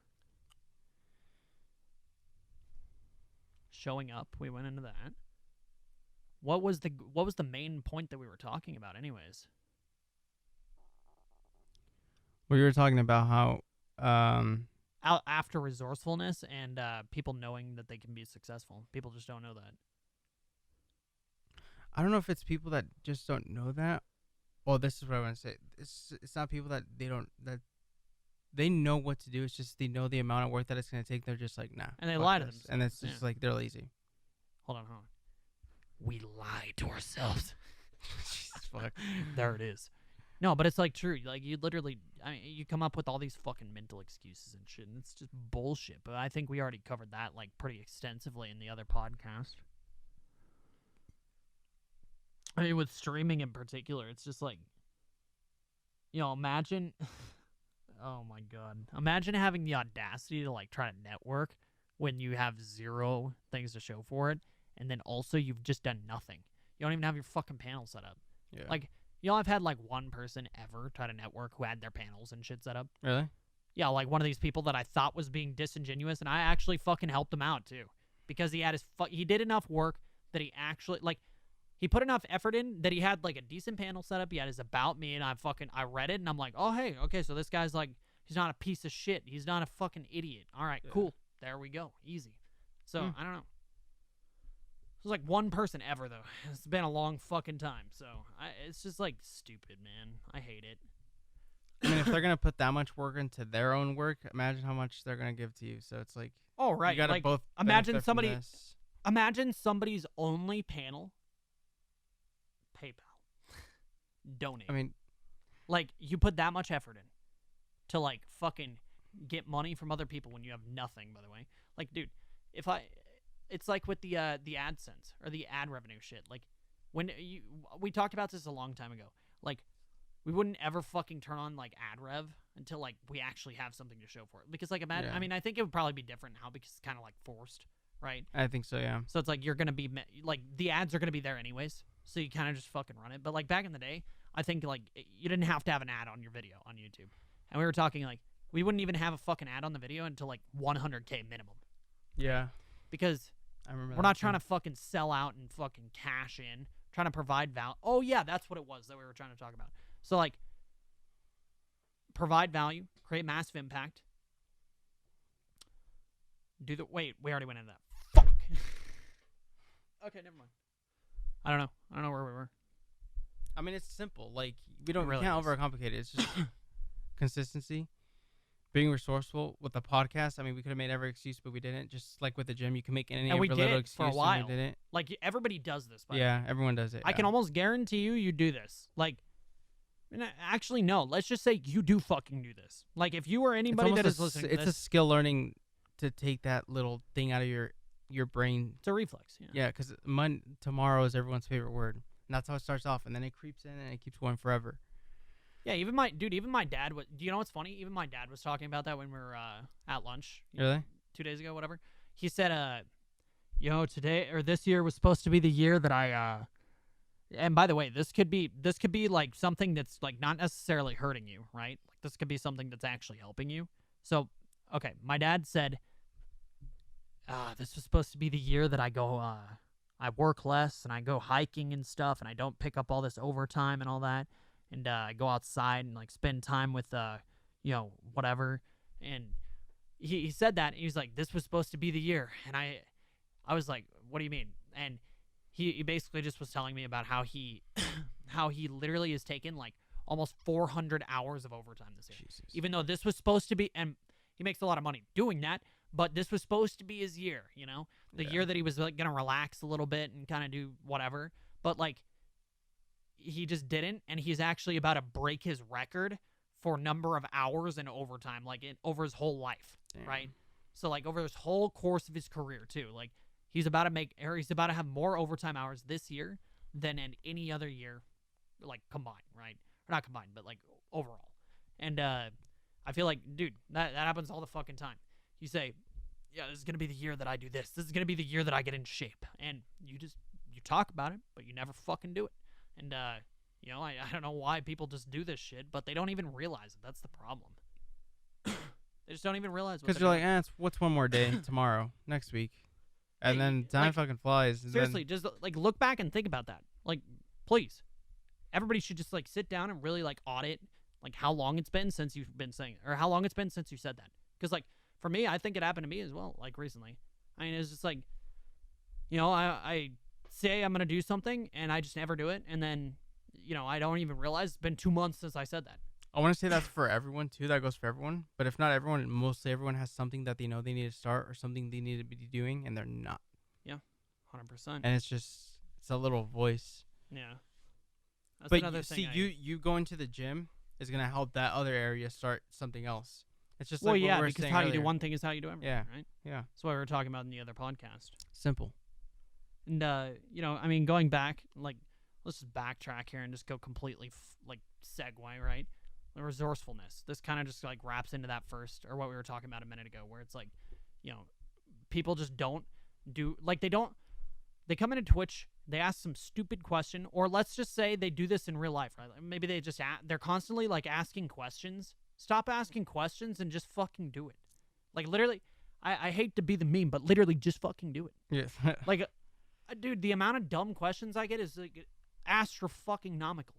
[SPEAKER 1] Showing up, we went into that. What was the main point that we were talking about, anyways?
[SPEAKER 2] Well, you were talking about how
[SPEAKER 1] after resourcefulness and people knowing that they can be successful. People just don't know that.
[SPEAKER 2] I don't know if it's people that just don't know that. Well, this is what I want to say. It's not people that they know what to do. It's just they know the amount of work that it's going to take. They're just like, nah.
[SPEAKER 1] And they lie to themselves.
[SPEAKER 2] And it's just like they're lazy.
[SPEAKER 1] Hold on. We lie to ourselves.
[SPEAKER 2] Jesus fuck.
[SPEAKER 1] There it is. No, but it's like true. Like you literally, you come up with all these fucking mental excuses and shit, and it's just bullshit. But I think we already covered that like pretty extensively in the other podcast. I mean, with streaming in particular, it's just like, imagine. Oh my god. Imagine having the audacity to like try to network when you have zero things to show for it, and then also you've just done nothing. You don't even have your fucking panel set up.
[SPEAKER 2] Yeah.
[SPEAKER 1] Like, I've had like one person ever try to network who had their panels and shit set up.
[SPEAKER 2] Really?
[SPEAKER 1] Yeah, like one of these people that I thought was being disingenuous, and I actually fucking helped him out too, because he had he did enough work that he actually like. He put enough effort in that he had, like, a decent panel set up. He had his About Me, and I read it, and I'm like, oh, hey, okay, so this guy's, like, he's not a piece of shit. He's not a fucking idiot. All right, cool. There we go. Easy. So, I don't know. It was, like, one person ever, though. It's been a long fucking time. So, it's just, like, stupid, man. I hate it.
[SPEAKER 2] I mean, if they're going to put that much work into their own work, imagine how much they're going to give to you. So, it's like,
[SPEAKER 1] oh, right.
[SPEAKER 2] You got to
[SPEAKER 1] like,
[SPEAKER 2] both
[SPEAKER 1] imagine somebody's only panel. PayPal. Donate.
[SPEAKER 2] I mean,
[SPEAKER 1] like, you put that much effort in to, like, fucking get money from other people when you have nothing, by the way. Like, dude, it's like with the AdSense or the ad revenue shit. Like, we talked about this a long time ago. Like, we wouldn't ever fucking turn on, like, ad rev until, like, we actually have something to show for it. Because, like, imagine, I mean, I think it would probably be different now because it's kind of, like, forced, right?
[SPEAKER 2] I think so, yeah.
[SPEAKER 1] So it's like you're going to be, like, the ads are going to be there anyways. So you kind of just fucking run it. But, like, back in the day, I think, like, you didn't have to have an ad on your video on YouTube. And we were talking, like, we wouldn't even have a fucking ad on the video until, like, 100K minimum.
[SPEAKER 2] Yeah.
[SPEAKER 1] Because
[SPEAKER 2] I remember
[SPEAKER 1] we're not trying to fucking sell out and fucking cash in, trying to provide value. Oh, yeah, that's what it was that we were trying to talk about. So, like, provide value, create massive impact. Wait, we already went into that. Fuck. Okay, never mind. I don't know where we were.
[SPEAKER 2] I mean, it's simple. Like, we
[SPEAKER 1] It really
[SPEAKER 2] can't
[SPEAKER 1] is.
[SPEAKER 2] overcomplicate it. It's just consistency, being resourceful with the podcast. I mean, we could have made every excuse, but we didn't. Just like with the gym, you can make any
[SPEAKER 1] And we
[SPEAKER 2] little
[SPEAKER 1] did
[SPEAKER 2] excuse,
[SPEAKER 1] for a
[SPEAKER 2] and
[SPEAKER 1] while.
[SPEAKER 2] we didn't.
[SPEAKER 1] Like, everybody does this. By the way.
[SPEAKER 2] Yeah, everyone does it.
[SPEAKER 1] I can almost guarantee you do this. Like, actually, no. Let's just say you do fucking do this. Like, if you or anybody that is listening to
[SPEAKER 2] It's
[SPEAKER 1] this,
[SPEAKER 2] a skill learning to take that little thing out of your brain.
[SPEAKER 1] it's a reflex. Yeah.
[SPEAKER 2] Yeah, because tomorrow is everyone's favorite word. And that's how it starts off, and then it creeps in, and it keeps going forever.
[SPEAKER 1] Yeah, even my dad was. Do you know what's funny? Even my dad was talking about that when we were at lunch.
[SPEAKER 2] Really?
[SPEAKER 1] 2 days ago, whatever. He said, today or this year was supposed to be the year that I. And by the way, this could be like something that's like not necessarily hurting you, right? Like this could be something that's actually helping you. So, okay, my dad said, this was supposed to be the year that I go, I work less and I go hiking and stuff, and I don't pick up all this overtime and all that, and I go outside and like spend time with, whatever. And he said that, and he was like, this was supposed to be the year, and I was like, what do you mean? And he basically just was telling me about how he literally has taken like almost 400 hours of overtime this year.
[SPEAKER 2] Jesus.
[SPEAKER 1] Even though this was supposed to be, and he makes a lot of money doing that, but this was supposed to be his year, the year that he was like gonna relax a little bit and kind of do whatever. But like, he just didn't, and he's actually about to break his record for number of hours in overtime, like over his whole life, right? So like over his whole course of his career too, like. He's about to have more overtime hours this year than in any other year, like combined, right? Or not combined, but like overall. And I feel like, dude, that happens all the fucking time. You say, yeah, this is going to be the year that I do this. This is going to be the year that I get in shape. And you talk about it, but you never fucking do it. And, I don't know why people just do this shit, but they don't even realize it. That's the problem. They just don't even realize what
[SPEAKER 2] Because you're like, what's one more day tomorrow, next week? And then time fucking flies.
[SPEAKER 1] Seriously, just like look back and think about that. Like, please, everybody should just like sit down and really like audit like how long it's been since you've been saying, or how long it's been since you said that. Because like for me, I think it happened to me as well. Like recently, I mean, it's just like, I say I'm gonna do something and I just never do it, and then I don't even realize it's been 2 months since I said that.
[SPEAKER 2] I want to say that's for everyone too. That goes for everyone. But if not everyone, mostly everyone has something that they know they need to start or something they need to be doing, and they're not.
[SPEAKER 1] Yeah, 100%.
[SPEAKER 2] And it's a little voice.
[SPEAKER 1] Yeah. That's
[SPEAKER 2] but
[SPEAKER 1] another thing.
[SPEAKER 2] You going to the gym is gonna help that other area start something else. It's just
[SPEAKER 1] well,
[SPEAKER 2] like what
[SPEAKER 1] yeah,
[SPEAKER 2] we were
[SPEAKER 1] because
[SPEAKER 2] saying
[SPEAKER 1] how
[SPEAKER 2] earlier.
[SPEAKER 1] you do one thing is how you do everything,
[SPEAKER 2] Yeah.
[SPEAKER 1] right?
[SPEAKER 2] Yeah.
[SPEAKER 1] That's what we were talking about in the other podcast.
[SPEAKER 2] Simple.
[SPEAKER 1] And I mean, going back, like, let's just backtrack here and just go completely segue, right? The resourcefulness. This kind of just like wraps into that first, or what we were talking about a minute ago, where it's like, people just don't do, like, they come into Twitch, they ask some stupid question, or let's just say they do this in real life, right? Maybe they just they're constantly like asking questions. Stop asking questions and just fucking do it. Like, literally, I hate to be the meme, but literally just fucking do it.
[SPEAKER 2] Yes.
[SPEAKER 1] Like, dude, the amount of dumb questions I get is like astro-fucking-nomical.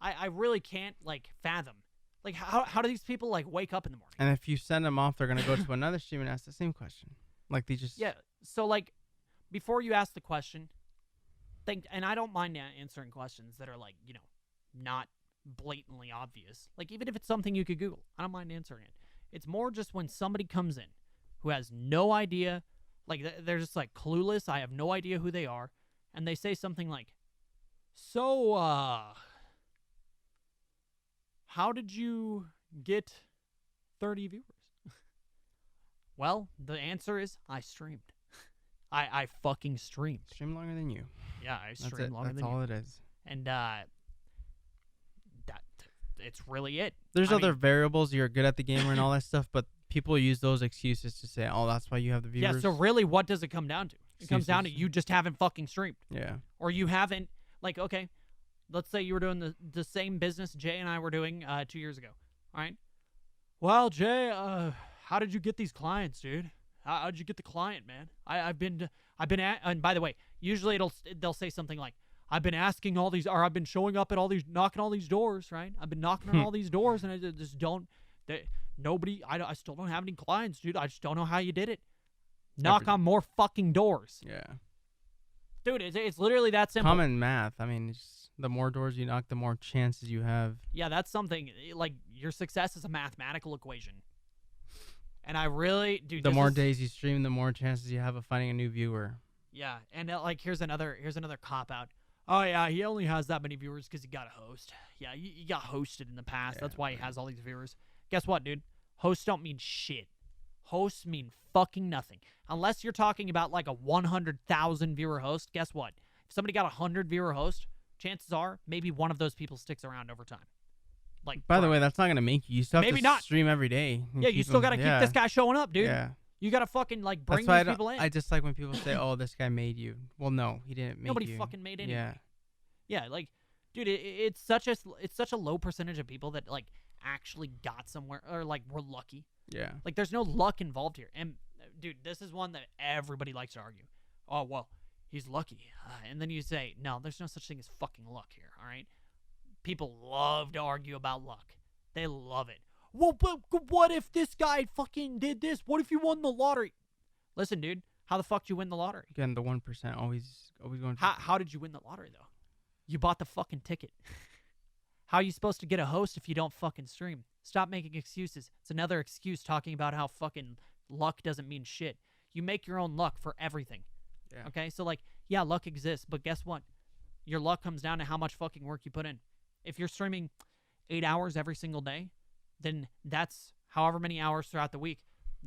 [SPEAKER 1] I really can't like fathom. Like, how do these people like wake up in the morning?
[SPEAKER 2] And if you send them off, they're gonna go to another stream and ask the same question. Like they just
[SPEAKER 1] So like, before you ask the question, and I don't mind answering questions that are like not blatantly obvious. Like, even if it's something you could Google, I don't mind answering it. It's more just when somebody comes in who has no idea, like they're just like clueless. I have no idea who they are, and they say something like, "So, how did you get 30 viewers?" Well, the answer is I streamed. I fucking streamed.
[SPEAKER 2] stream longer than you.
[SPEAKER 1] Yeah, I streamed longer than you.
[SPEAKER 2] That's all it is.
[SPEAKER 1] And it's really it.
[SPEAKER 2] There's other variables. You're good at the game and all that stuff, but people use those excuses to say, "Oh, that's why you have the viewers."
[SPEAKER 1] Yeah. So really, what does it come down to? It comes down to you just haven't fucking streamed.
[SPEAKER 2] Yeah.
[SPEAKER 1] Or you haven't, like, okay, let's say you were doing the same business Jay and I were doing 2 years ago. All right. Well, Jay, how did you get these clients, dude? How'd you get the client, man? I've been at, and by the way, usually they'll say something like, I've been asking all these, or I've been showing up at all these, knocking all these doors, right? I've been knocking on all these doors, and I just don't. Nobody. I still don't have any clients, dude. I just don't know how you did it. Knock on more fucking doors.
[SPEAKER 2] Yeah.
[SPEAKER 1] Dude, it's literally that simple.
[SPEAKER 2] Common math. I mean, the more doors you knock, the more chances you have.
[SPEAKER 1] Yeah, that's something, like, your success is a mathematical equation. And I really, dude.
[SPEAKER 2] The more days you stream, the more chances you have of finding a new viewer.
[SPEAKER 1] Yeah, and like, here's another cop out. Oh yeah, he only has that many viewers because he got a host. Yeah, he got hosted in the past.
[SPEAKER 2] Yeah,
[SPEAKER 1] that's why he has all these viewers. Guess what, dude? Hosts don't mean shit. Hosts mean fucking nothing. Unless you're talking about like a 100,000 viewer host, guess what? If somebody got a 100 viewer host, chances are maybe one of those people sticks around over time. Like,
[SPEAKER 2] by the way, that's not gonna make you. You still have
[SPEAKER 1] maybe
[SPEAKER 2] to
[SPEAKER 1] not
[SPEAKER 2] stream every day.
[SPEAKER 1] Yeah, you still gotta keep this guy showing up, dude.
[SPEAKER 2] Yeah.
[SPEAKER 1] You gotta fucking like bring
[SPEAKER 2] That's why
[SPEAKER 1] these people in.
[SPEAKER 2] I just like when people say, "Oh, this guy made you." Well, no, he didn't make you.
[SPEAKER 1] Nobody fucking made anything.
[SPEAKER 2] Yeah.
[SPEAKER 1] Yeah, like, dude, it's such a low percentage of people that like actually got somewhere or like were lucky.
[SPEAKER 2] Yeah.
[SPEAKER 1] Like, there's no luck involved here. And dude, this is one that everybody likes to argue. Oh well, he's lucky, and then you say, no, there's no such thing as fucking luck here. All right, people love to argue about luck. They love it. Well, but what if this guy fucking did this? What if you won the lottery? Listen, dude, how the fuck did you win the lottery?
[SPEAKER 2] Again, the 1% always going.
[SPEAKER 1] How did you win the lottery though? You bought the fucking ticket. How are you supposed to get a host if you don't fucking stream? Stop making excuses. It's another excuse talking about how fucking luck doesn't mean shit. You make your own luck for everything.
[SPEAKER 2] Yeah.
[SPEAKER 1] Okay? So, like, yeah, luck exists, but guess what? Your luck comes down to how much fucking work you put in. If you're streaming 8 hours every single day, then that's however many hours throughout the week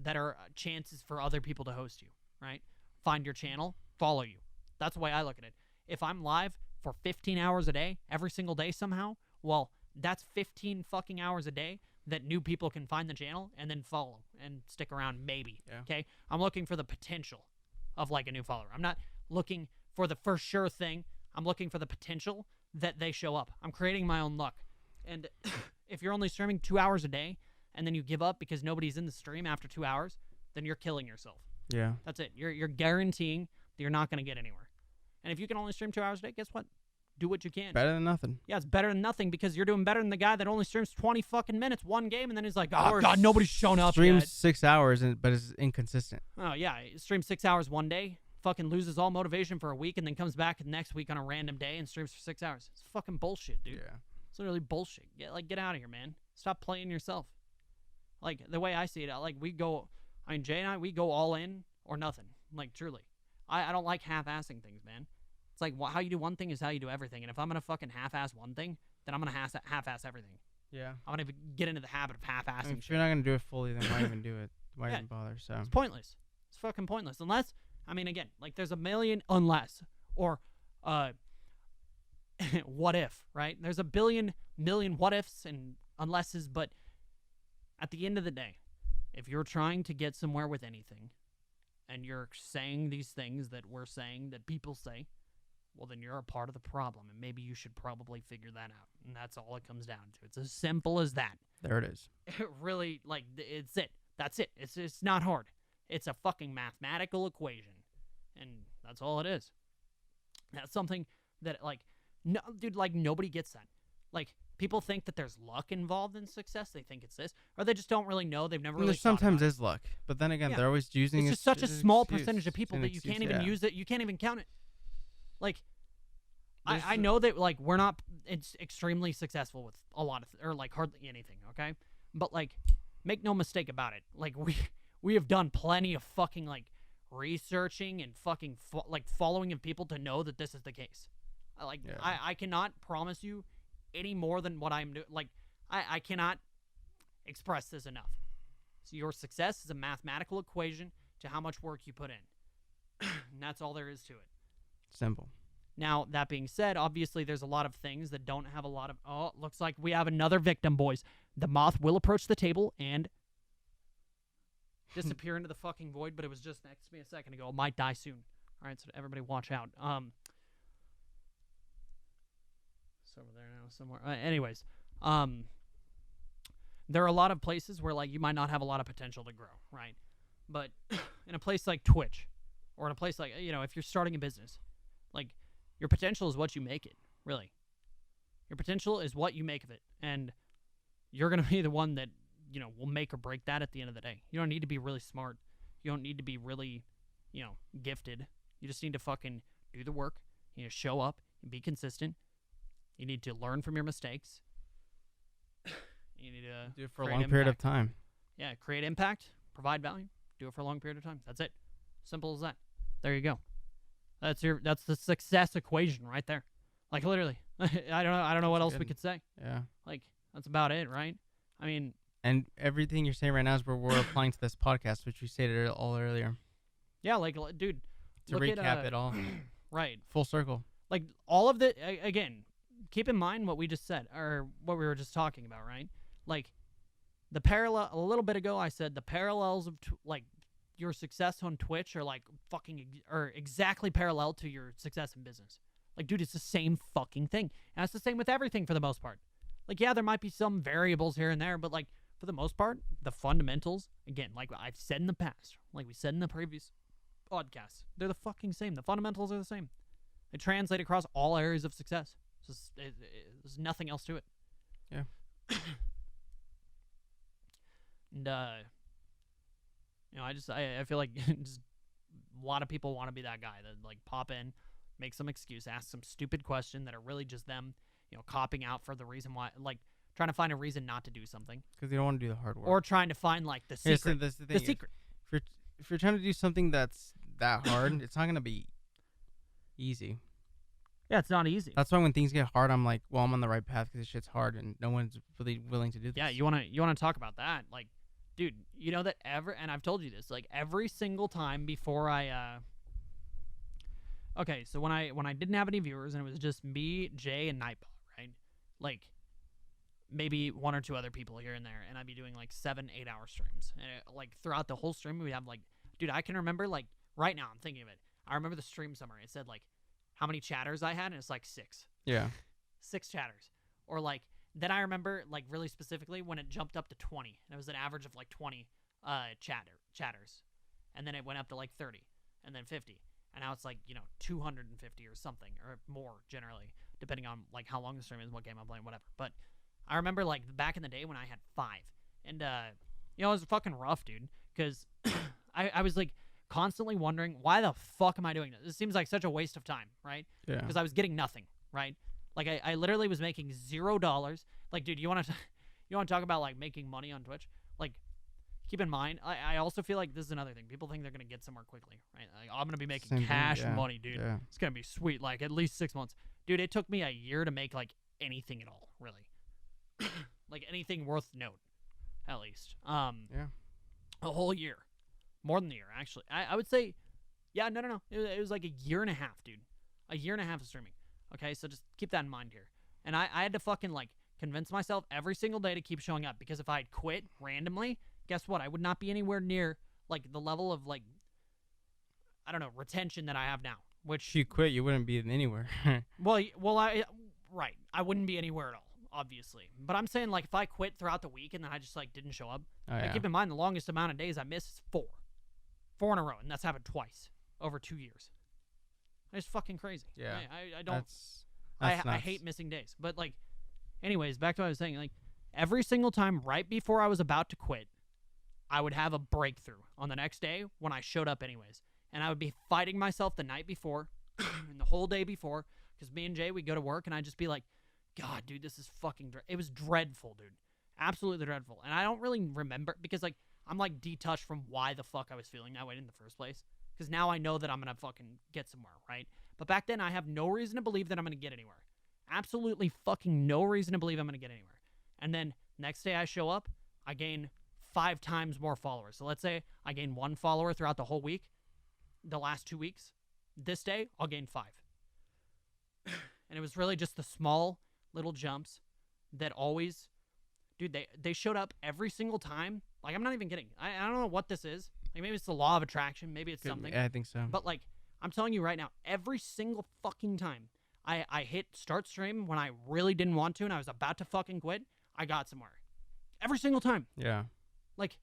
[SPEAKER 1] that are chances for other people to host you, right? Find your channel, follow you. That's the way I look at it. If I'm live for 15 hours a day, every single day somehow, well, that's 15 fucking hours a day that new people can find the channel and then follow and stick around maybe, okay? I'm looking for the potential of, like, a new follower. I'm not looking for the for sure thing. I'm looking for the potential that they show up. I'm creating my own luck. And if you're only streaming 2 hours a day and then you give up because nobody's in the stream after 2 hours, then you're killing yourself.
[SPEAKER 2] Yeah.
[SPEAKER 1] That's it. You're guaranteeing that you're not going to get anywhere. And if you can only stream 2 hours a day, guess what? Do what you can.
[SPEAKER 2] Better than nothing.
[SPEAKER 1] Yeah, it's better than nothing because you're doing better than the guy that only streams 20 fucking minutes one game and then he's like, oh, God, nobody's shown up
[SPEAKER 2] Streams
[SPEAKER 1] yet.
[SPEAKER 2] 6 hours, but it's inconsistent.
[SPEAKER 1] Oh, yeah. He streams 6 hours one day, fucking loses all motivation for a week, and then comes back the next week on a random day and streams for 6 hours. It's fucking bullshit, dude.
[SPEAKER 2] Yeah.
[SPEAKER 1] It's literally bullshit. Get out of here, man. Stop playing yourself. Like, the way I see it, like, Jay and I, we go all in or nothing. Like, truly. I don't like half-assing things, man. It's like, how you do one thing is how you do everything. And if I'm going to fucking half-ass one thing, then I'm going to half-ass everything.
[SPEAKER 2] Yeah.
[SPEAKER 1] I'm going to get into the habit of half-assing
[SPEAKER 2] If
[SPEAKER 1] shit.
[SPEAKER 2] you're not going to do it fully, then why even do it? Why even bother? So
[SPEAKER 1] it's pointless. It's fucking pointless. Unless, I mean, again, like, there's a million unless or what if, right? There's a million what ifs and unlesses, but at the end of the day, if you're trying to get somewhere with anything and you're saying these things that we're saying that people say, well, then you're a part of the problem, and maybe you should probably figure that out. And that's all it comes down to. It's as simple as that.
[SPEAKER 2] there it is.
[SPEAKER 1] It really, like, it's it. That's it. It's not hard. It's a fucking mathematical equation, and that's all it is. That's something that, like, no, dude, like, nobody gets that. Like, people think that there's luck involved in success. They think it's this, or they just don't really know. They've never really.
[SPEAKER 2] There sometimes
[SPEAKER 1] thought about
[SPEAKER 2] is luck, but then again,
[SPEAKER 1] Yeah.
[SPEAKER 2] they're always using.
[SPEAKER 1] It's just such a small percentage of people that you can't even
[SPEAKER 2] yeah.
[SPEAKER 1] use it. You can't even count it. Like,
[SPEAKER 2] There's
[SPEAKER 1] I know that, like, we're not extremely successful with a lot of or like hardly anything. Okay, but, like, make no mistake about it. Like, we have done plenty of fucking, like, researching and fucking like following of people to know that this is the case. Like,
[SPEAKER 2] Yeah.
[SPEAKER 1] I cannot promise you any more than what I'm doing. Like, I cannot express this enough. So your success is a mathematical equation to how much work you put in. And that's all there is to it.
[SPEAKER 2] Simple.
[SPEAKER 1] Now, that being said, obviously there's a lot of things that don't have a lot of... Oh, looks like we have another victim, boys. The moth will approach the table and disappear into the fucking void, but it was just next to me a second ago. It might die soon. All right, so everybody watch out. It's over there now somewhere. Anyways, there are a lot of places where, like, you might not have a lot of potential to grow, right? But in a place like Twitch, or in a place like, you know, if you're starting a business, like, Your potential is what you make it, really. Your potential is what you make of it. And you're going to be the one that, will make or break that at the end of the day. You don't need to be really smart. You don't need to be really, gifted. You just need to fucking do the work. You need to show up and be consistent. You need to learn from your mistakes. You need to
[SPEAKER 2] do it for a long period of time.
[SPEAKER 1] Yeah, create impact, provide value, do it for a long period of time. That's it. Simple as that. There you go. That's the success equation right there. Like literally. I don't know what else we could say.
[SPEAKER 2] Yeah.
[SPEAKER 1] Like that's about it, right? I mean,
[SPEAKER 2] and everything you're saying right now is where we're applying to this podcast, which we stated all earlier.
[SPEAKER 1] Yeah, like dude,
[SPEAKER 2] to recap it all.
[SPEAKER 1] Right.
[SPEAKER 2] Full circle.
[SPEAKER 1] Like all of the again, keep in mind what we just said or what we were just talking about, right? Like the parallel a little bit ago I said the parallels of like your success on Twitch are like fucking or exactly parallel to your success in business. Like dude, it's the same fucking thing. And it's the same with everything for the most part. Like yeah, there might be some variables here and there, but like for the most part, the fundamentals, again, like I've said in the past, like we said in the previous podcasts, they're the fucking same. The fundamentals are the same. They translate across all areas of success. There's nothing else to it.
[SPEAKER 2] Yeah.
[SPEAKER 1] And I feel like just a lot of people want to be that guy that like pop in, make some excuse, ask some stupid question that are really just them, copping out for the reason why, like trying to find a reason not to do something
[SPEAKER 2] because they don't want to do the hard work,
[SPEAKER 1] or trying to find like the secret.
[SPEAKER 2] That's the thing. The
[SPEAKER 1] secret.
[SPEAKER 2] If you're trying to do something that's that hard, it's not gonna be easy.
[SPEAKER 1] Yeah, it's not easy.
[SPEAKER 2] That's why when things get hard, I'm like, well, I'm on the right path because this shit's hard and no one's really willing to do this.
[SPEAKER 1] Yeah, you wanna talk about that, like, dude, you know that and I've told you this, like every single time before I okay, so when I didn't have any viewers and it was just me, Jay, and Nightbot, right? Like maybe one or two other people here and there, and I'd be doing like 7-8 hour streams. And like throughout the whole stream, we'd have like, dude, I can remember like right now. I'm thinking of it. I remember the stream summary. It said like how many chatters I had, and it's like 6.
[SPEAKER 2] Yeah.
[SPEAKER 1] 6 chatters, or like then I remember like really specifically when it jumped up to 20, and it was an average of like 20 chatters, and then it went up to like 30, and then 50, and now it's like 250 or something or more generally, depending on like how long the stream is, what game I'm playing, whatever. But I remember like back in the day when I had 5, and it was fucking rough, dude, because I was like constantly wondering why the fuck am I doing this? This seems like such a waste of time, right?
[SPEAKER 2] Yeah.
[SPEAKER 1] Because I was getting nothing, right? Like I literally was making $0. Like, dude, you want to talk about like making money on Twitch? Like, keep in mind, I also feel like this is another thing. People think they're gonna get somewhere quickly, right? Like, I'm gonna be making cash money, dude. Yeah. It's gonna be sweet. Like at least 6 months, dude. It took me a year to make like anything at all, really. Like anything worth note, at least.
[SPEAKER 2] Yeah.
[SPEAKER 1] A whole year, more than a year actually. I would say, yeah, no. It was like a year and a half, dude. A year and a half of streaming. Okay, so just keep that in mind here. And I had to fucking like convince myself every single day to keep showing up, because if I had quit randomly, guess what? I would not be anywhere near like the level of like, I don't know, retention that I have now. Which
[SPEAKER 2] if you quit, you wouldn't be anywhere.
[SPEAKER 1] Right. I wouldn't be anywhere at all, obviously. But I'm saying like if I quit throughout the week and then I just like didn't show up, keep in mind the longest amount of days I missed is 4. 4 in a row, and that's happened twice over 2 years. It's fucking crazy.
[SPEAKER 2] Yeah.
[SPEAKER 1] I don't.
[SPEAKER 2] That's
[SPEAKER 1] I hate missing days. But like, anyways, back to what I was saying. Like every single time right before I was about to quit, I would have a breakthrough on the next day when I showed up anyways. And I would be fighting myself the night before and the whole day before, because me and Jay, we'd go to work and I'd just be like, God, dude, this is fucking it was dreadful, dude. Absolutely dreadful. And I don't really remember, because like I'm like detouched from why the fuck I was feeling that way in the first place. Because now I know that I'm going to fucking get somewhere, right? But back then, I have no reason to believe that I'm going to get anywhere. Absolutely fucking no reason to believe I'm going to get anywhere. And then next day I show up, I gain 5 times more followers. So let's say I gain 1 follower throughout the whole week, the last 2 weeks. This day, I'll gain 5. And it was really just the small little jumps that always, dude, they showed up every single time. Like, I'm not even kidding. I don't know what this is. Like, maybe it's the law of attraction. Maybe it's something.
[SPEAKER 2] Yeah, I think so.
[SPEAKER 1] But, like, I'm telling you right now, every single fucking time I hit start stream when I really didn't want to and I was about to fucking quit, I got somewhere. Every single time.
[SPEAKER 2] Yeah.
[SPEAKER 1] Like,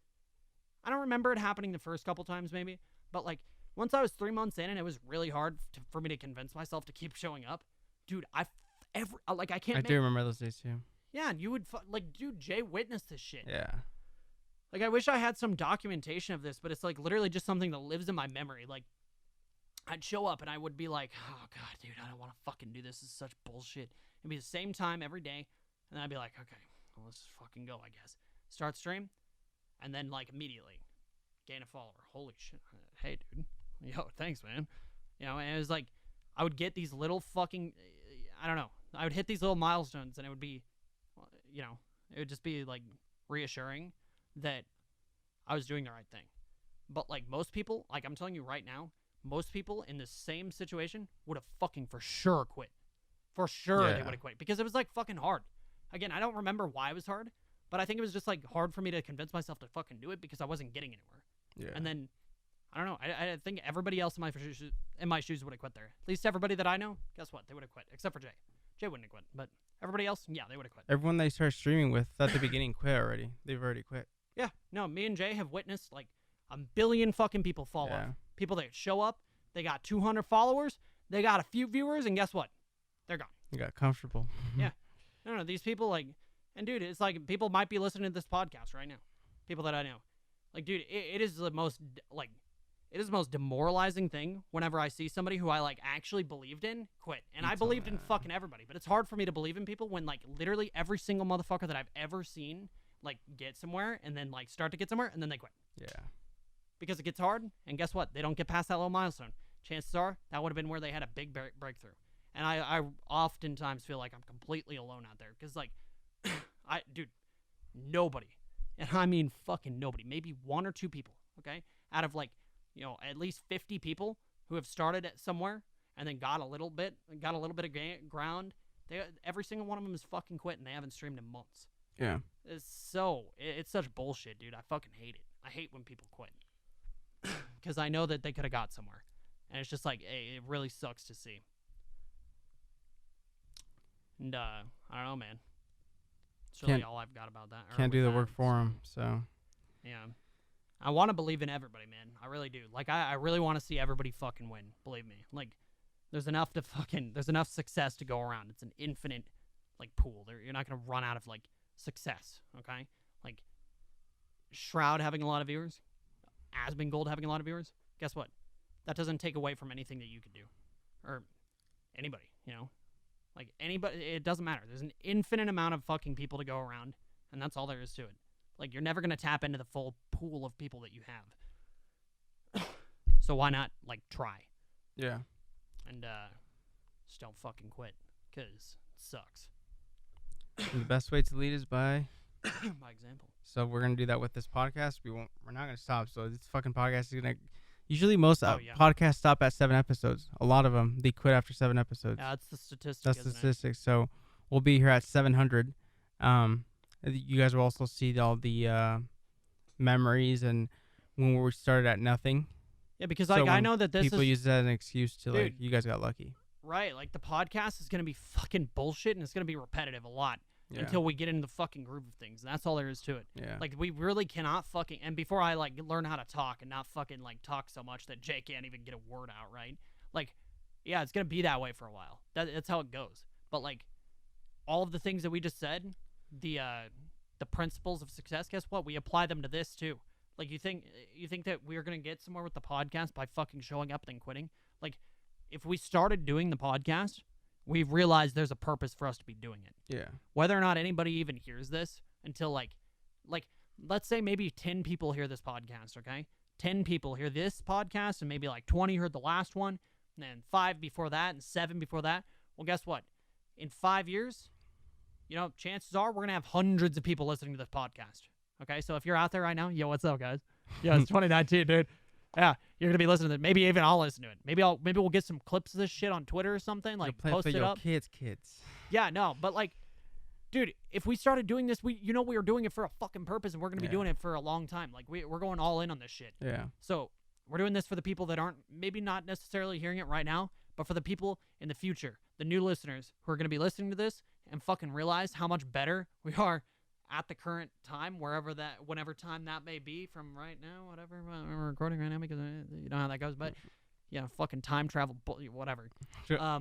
[SPEAKER 1] I don't remember it happening the first couple times maybe, but, like, once I was 3 months in and it was really hard for me to convince myself to keep showing up, dude, I can't.
[SPEAKER 2] I do remember those days too.
[SPEAKER 1] Yeah, and you would like, dude, Jay witnessed this shit.
[SPEAKER 2] Yeah.
[SPEAKER 1] Like, I wish I had some documentation of this, but it's like literally just something that lives in my memory. Like, I'd show up and I would be like, oh god, dude, I don't want to fucking do this. This is such bullshit. It'd be the same time every day, and then I'd be like, okay, well, let's just fucking go, I guess. Start stream, and then like immediately gain a follower. Holy shit. Hey, dude. Yo, thanks, man. You know, and it was like, I would get these little fucking, I don't know. I would hit these little milestones, and it would be, you know, it would just be like reassuring that I was doing the right thing. But like most people, like I'm telling you right now, most people in the same situation would have fucking for sure quit. For sure they would have quit, because it was like fucking hard. Again, I don't remember why it was hard, but I think it was just like hard for me to convince myself to fucking do it because I wasn't getting anywhere.
[SPEAKER 2] Yeah.
[SPEAKER 1] And then, I don't know, I think everybody else in my shoes would have quit there. At least everybody that I know, guess what? They would have quit, except for Jay. Jay wouldn't have quit, but everybody else, yeah, they would have quit.
[SPEAKER 2] Everyone they started streaming with at the beginning quit already. They've already quit.
[SPEAKER 1] Yeah, no, me and Jay have witnessed like a billion fucking people fall off. People that show up, they got 200 followers, they got a few viewers, and guess what? They're gone.
[SPEAKER 2] You got comfortable.
[SPEAKER 1] Yeah. No, these people, like, and dude, it's like people might be listening to this podcast right now. People that I know. Like, dude, it is the most, like, it is the most demoralizing thing whenever I see somebody who I, like, actually believed in quit. And I believed in fucking everybody. But it's hard for me to believe in people when, like, literally every single motherfucker that I've ever seen, like, get somewhere and then, like, start to get somewhere and then they quit.
[SPEAKER 2] Yeah.
[SPEAKER 1] Because it gets hard, and guess what? They don't get past that little milestone. Chances are that would have been where they had a big breakthrough. And I oftentimes feel like I'm completely alone out there. Because, like, dude, nobody, and I mean fucking nobody, maybe one or two people, okay, out of, like, you know, at least 50 people who have started at somewhere and then got a little bit of ground, every single one of them is fucking quit, and they haven't streamed in months.
[SPEAKER 2] Yeah.
[SPEAKER 1] It's such bullshit, dude. I fucking hate it. I hate when people quit. Because I know that they could have got somewhere. And it's just like, it really sucks to see. And, I don't know, man. It's really all I've got about that.
[SPEAKER 2] Can't do the work for them, so.
[SPEAKER 1] Yeah. I want to believe in everybody, man. I really do. Like, I really want to see everybody fucking win. Believe me. Like, there's enough success to go around. It's an infinite, like, pool. You're not going to run out of, like, success, okay? Like, Shroud having a lot of viewers, Aspen Gold having a lot of viewers, guess what? That doesn't take away from anything that you could do. Or anybody, you know? Like, anybody, it doesn't matter. There's an infinite amount of fucking people to go around, and that's all there is to it. Like, you're never going to tap into the full pool of people that you have. So why not, like, try?
[SPEAKER 2] Yeah.
[SPEAKER 1] And, just don't fucking quit, because it sucks.
[SPEAKER 2] And the best way to lead is by
[SPEAKER 1] example.
[SPEAKER 2] So we're gonna do that with this podcast. We're not gonna stop. So this fucking podcast is gonna. Usually most podcasts stop at 7 episodes. A lot of them they quit after 7 episodes.
[SPEAKER 1] Yeah, that's the statistic.
[SPEAKER 2] That's the statistic. So we'll be here at 700. You guys will also see all the memories and when we started at nothing.
[SPEAKER 1] Yeah, because like I know that
[SPEAKER 2] people use that as an excuse to like you guys got lucky.
[SPEAKER 1] Right, like the podcast is gonna be fucking bullshit and it's gonna be repetitive a lot. Yeah. Until we get into the fucking groove of things. And that's all there is to it.
[SPEAKER 2] Yeah.
[SPEAKER 1] Like, we really cannot fucking... And before I, like, learn how to talk and not fucking, like, talk so much that Jay can't even get a word out, right? Like, yeah, it's going to be that way for a while. That's how it goes. But, like, all of the things that we just said, the principles of success, guess what? We apply them to this, too. Like, you think that we're going to get somewhere with the podcast by fucking showing up and then quitting? Like, if we started doing the podcast... We've realized there's a purpose for us to be doing it.
[SPEAKER 2] Yeah.
[SPEAKER 1] Whether or not anybody even hears this until like let's say maybe 10 people hear this podcast, okay? 10 people hear this podcast and maybe like 20 heard the last one, and then 5 before that and 7 before that. Well, guess what? In 5 years, you know, chances are we're going to have hundreds of people listening to this podcast. Okay? So if you're out there right now, yo, what's up, guys? Yeah, it's 2019, dude. Yeah, you're gonna be listening to it. Maybe even I'll listen to it. Maybe we'll get some clips of this shit on Twitter or something. Like post it up.
[SPEAKER 2] Kids.
[SPEAKER 1] Yeah, no, but like, dude, if we started doing this, we were doing it for a fucking purpose, and we're gonna be doing it for a long time. Like we're going all in on this shit.
[SPEAKER 2] Yeah.
[SPEAKER 1] So we're doing this for the people that aren't maybe not necessarily hearing it right now, but for the people in the future, the new listeners who are gonna be listening to this and fucking realize how much better we are at the current time, whenever time that may be from right now, whatever we're recording right now, because you know how that goes. But fucking time travel, whatever.
[SPEAKER 2] Sure.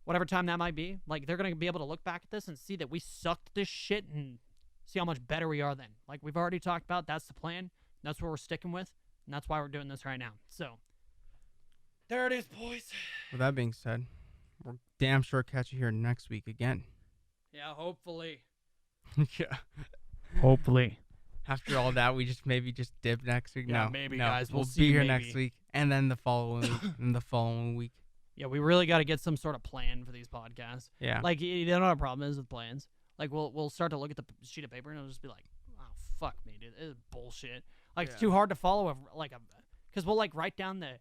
[SPEAKER 1] Whatever time that might be, like they're gonna be able to look back at this and see that we sucked this shit and see how much better we are then. Like we've already talked about, that's the plan. That's what we're sticking with, and that's why we're doing this right now. So there it is, boys.
[SPEAKER 2] With that being said, we're damn sure catch you here next week again.
[SPEAKER 1] Yeah, hopefully.
[SPEAKER 2] Yeah.
[SPEAKER 1] Hopefully.
[SPEAKER 2] After all that, we maybe dip next week.
[SPEAKER 1] Yeah,
[SPEAKER 2] no,
[SPEAKER 1] maybe,
[SPEAKER 2] no.
[SPEAKER 1] guys.
[SPEAKER 2] We'll
[SPEAKER 1] See
[SPEAKER 2] be here
[SPEAKER 1] maybe.
[SPEAKER 2] next week, and then the following week, and the following week.
[SPEAKER 1] Yeah, we really got to get some sort of plan for these podcasts.
[SPEAKER 2] Yeah.
[SPEAKER 1] Like, you know what our problem is with plans? Like, we'll start to look at the sheet of paper, and it'll just be like, oh, fuck me, dude. This is bullshit. Like, it's too hard to follow, because we'll, like, write down the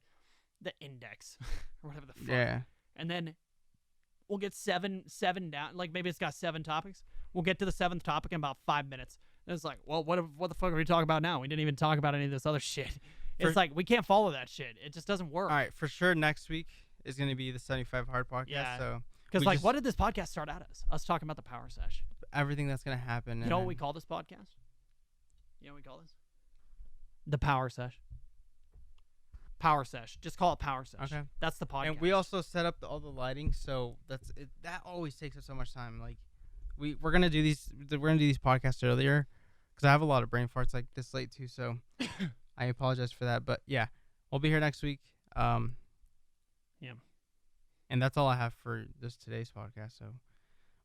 [SPEAKER 1] index, or whatever the fuck.
[SPEAKER 2] Yeah.
[SPEAKER 1] And then we'll get seven down. Like, maybe it's got 7 topics. We'll get to the 7th topic in about 5 minutes. And it's like, well, what the fuck are we talking about now? We didn't even talk about any of this other shit. It's like, we can't follow that shit. It just doesn't work.
[SPEAKER 2] All right, for sure next week is going to be the 75 Hard podcast.
[SPEAKER 1] Yeah.
[SPEAKER 2] So
[SPEAKER 1] because, like, what did this podcast start out as? Us talking about the Power Sesh.
[SPEAKER 2] everything that's going to happen.
[SPEAKER 1] You know what we call this podcast? You know what we call this? The Power Sesh. Power Sesh. Just call it Power Sesh.
[SPEAKER 2] Okay.
[SPEAKER 1] That's the podcast.
[SPEAKER 2] And we also set up all the lighting, so that always takes up so much time. Like we're gonna do these podcasts earlier because I have a lot of brain farts like this late too. So I apologize for that. But yeah, we'll be here next week.
[SPEAKER 1] Yeah.
[SPEAKER 2] And that's all I have for today's podcast. So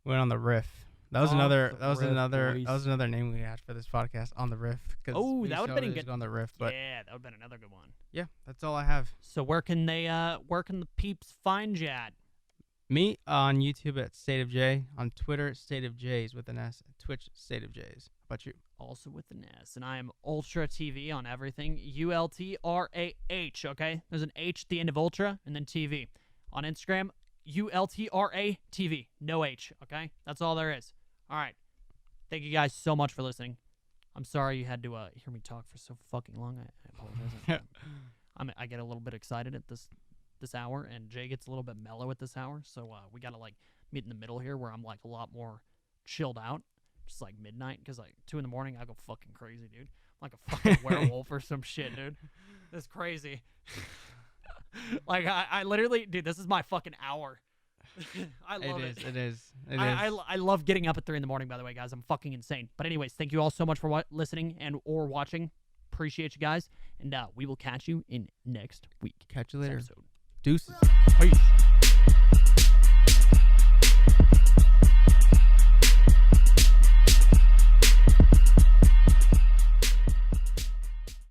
[SPEAKER 2] we went on the riff. That was another name we had for this podcast, On the Riff.
[SPEAKER 1] Oh, that would have been good.
[SPEAKER 2] On the riff, but
[SPEAKER 1] yeah, that would have been another good one.
[SPEAKER 2] Yeah, that's all I have.
[SPEAKER 1] So where can the peeps find you at?
[SPEAKER 2] Me on YouTube at State of J, on Twitter State of J's with an S, Twitch State of J's. How about you? Also with an S, and I am Ultrah TV on everything. ULTRAH. Okay, there's an H at the end of Ultra, and then TV. On Instagram, ULTRA TV. No H. Okay, that's all there is. All right. Thank you guys so much for listening. I'm sorry you had to hear me talk for so fucking long. I apologize. I get a little bit excited at this hour, and Jay gets a little bit mellow at this hour. So we gotta like meet in the middle here, where I'm like a lot more chilled out, just like midnight, because like 2 a.m. I go fucking crazy, dude. I'm like a fucking werewolf or some shit, dude. That's crazy. Like I literally, dude, this is my fucking hour. I love it. It is.
[SPEAKER 1] I love getting up at 3 a.m, by the way, guys. I'm fucking insane. But anyways, thank you all so much for listening or watching. Appreciate you guys. And we will catch you in next week.
[SPEAKER 2] Catch you later.
[SPEAKER 1] Episode.
[SPEAKER 2] Deuces.
[SPEAKER 1] Peace.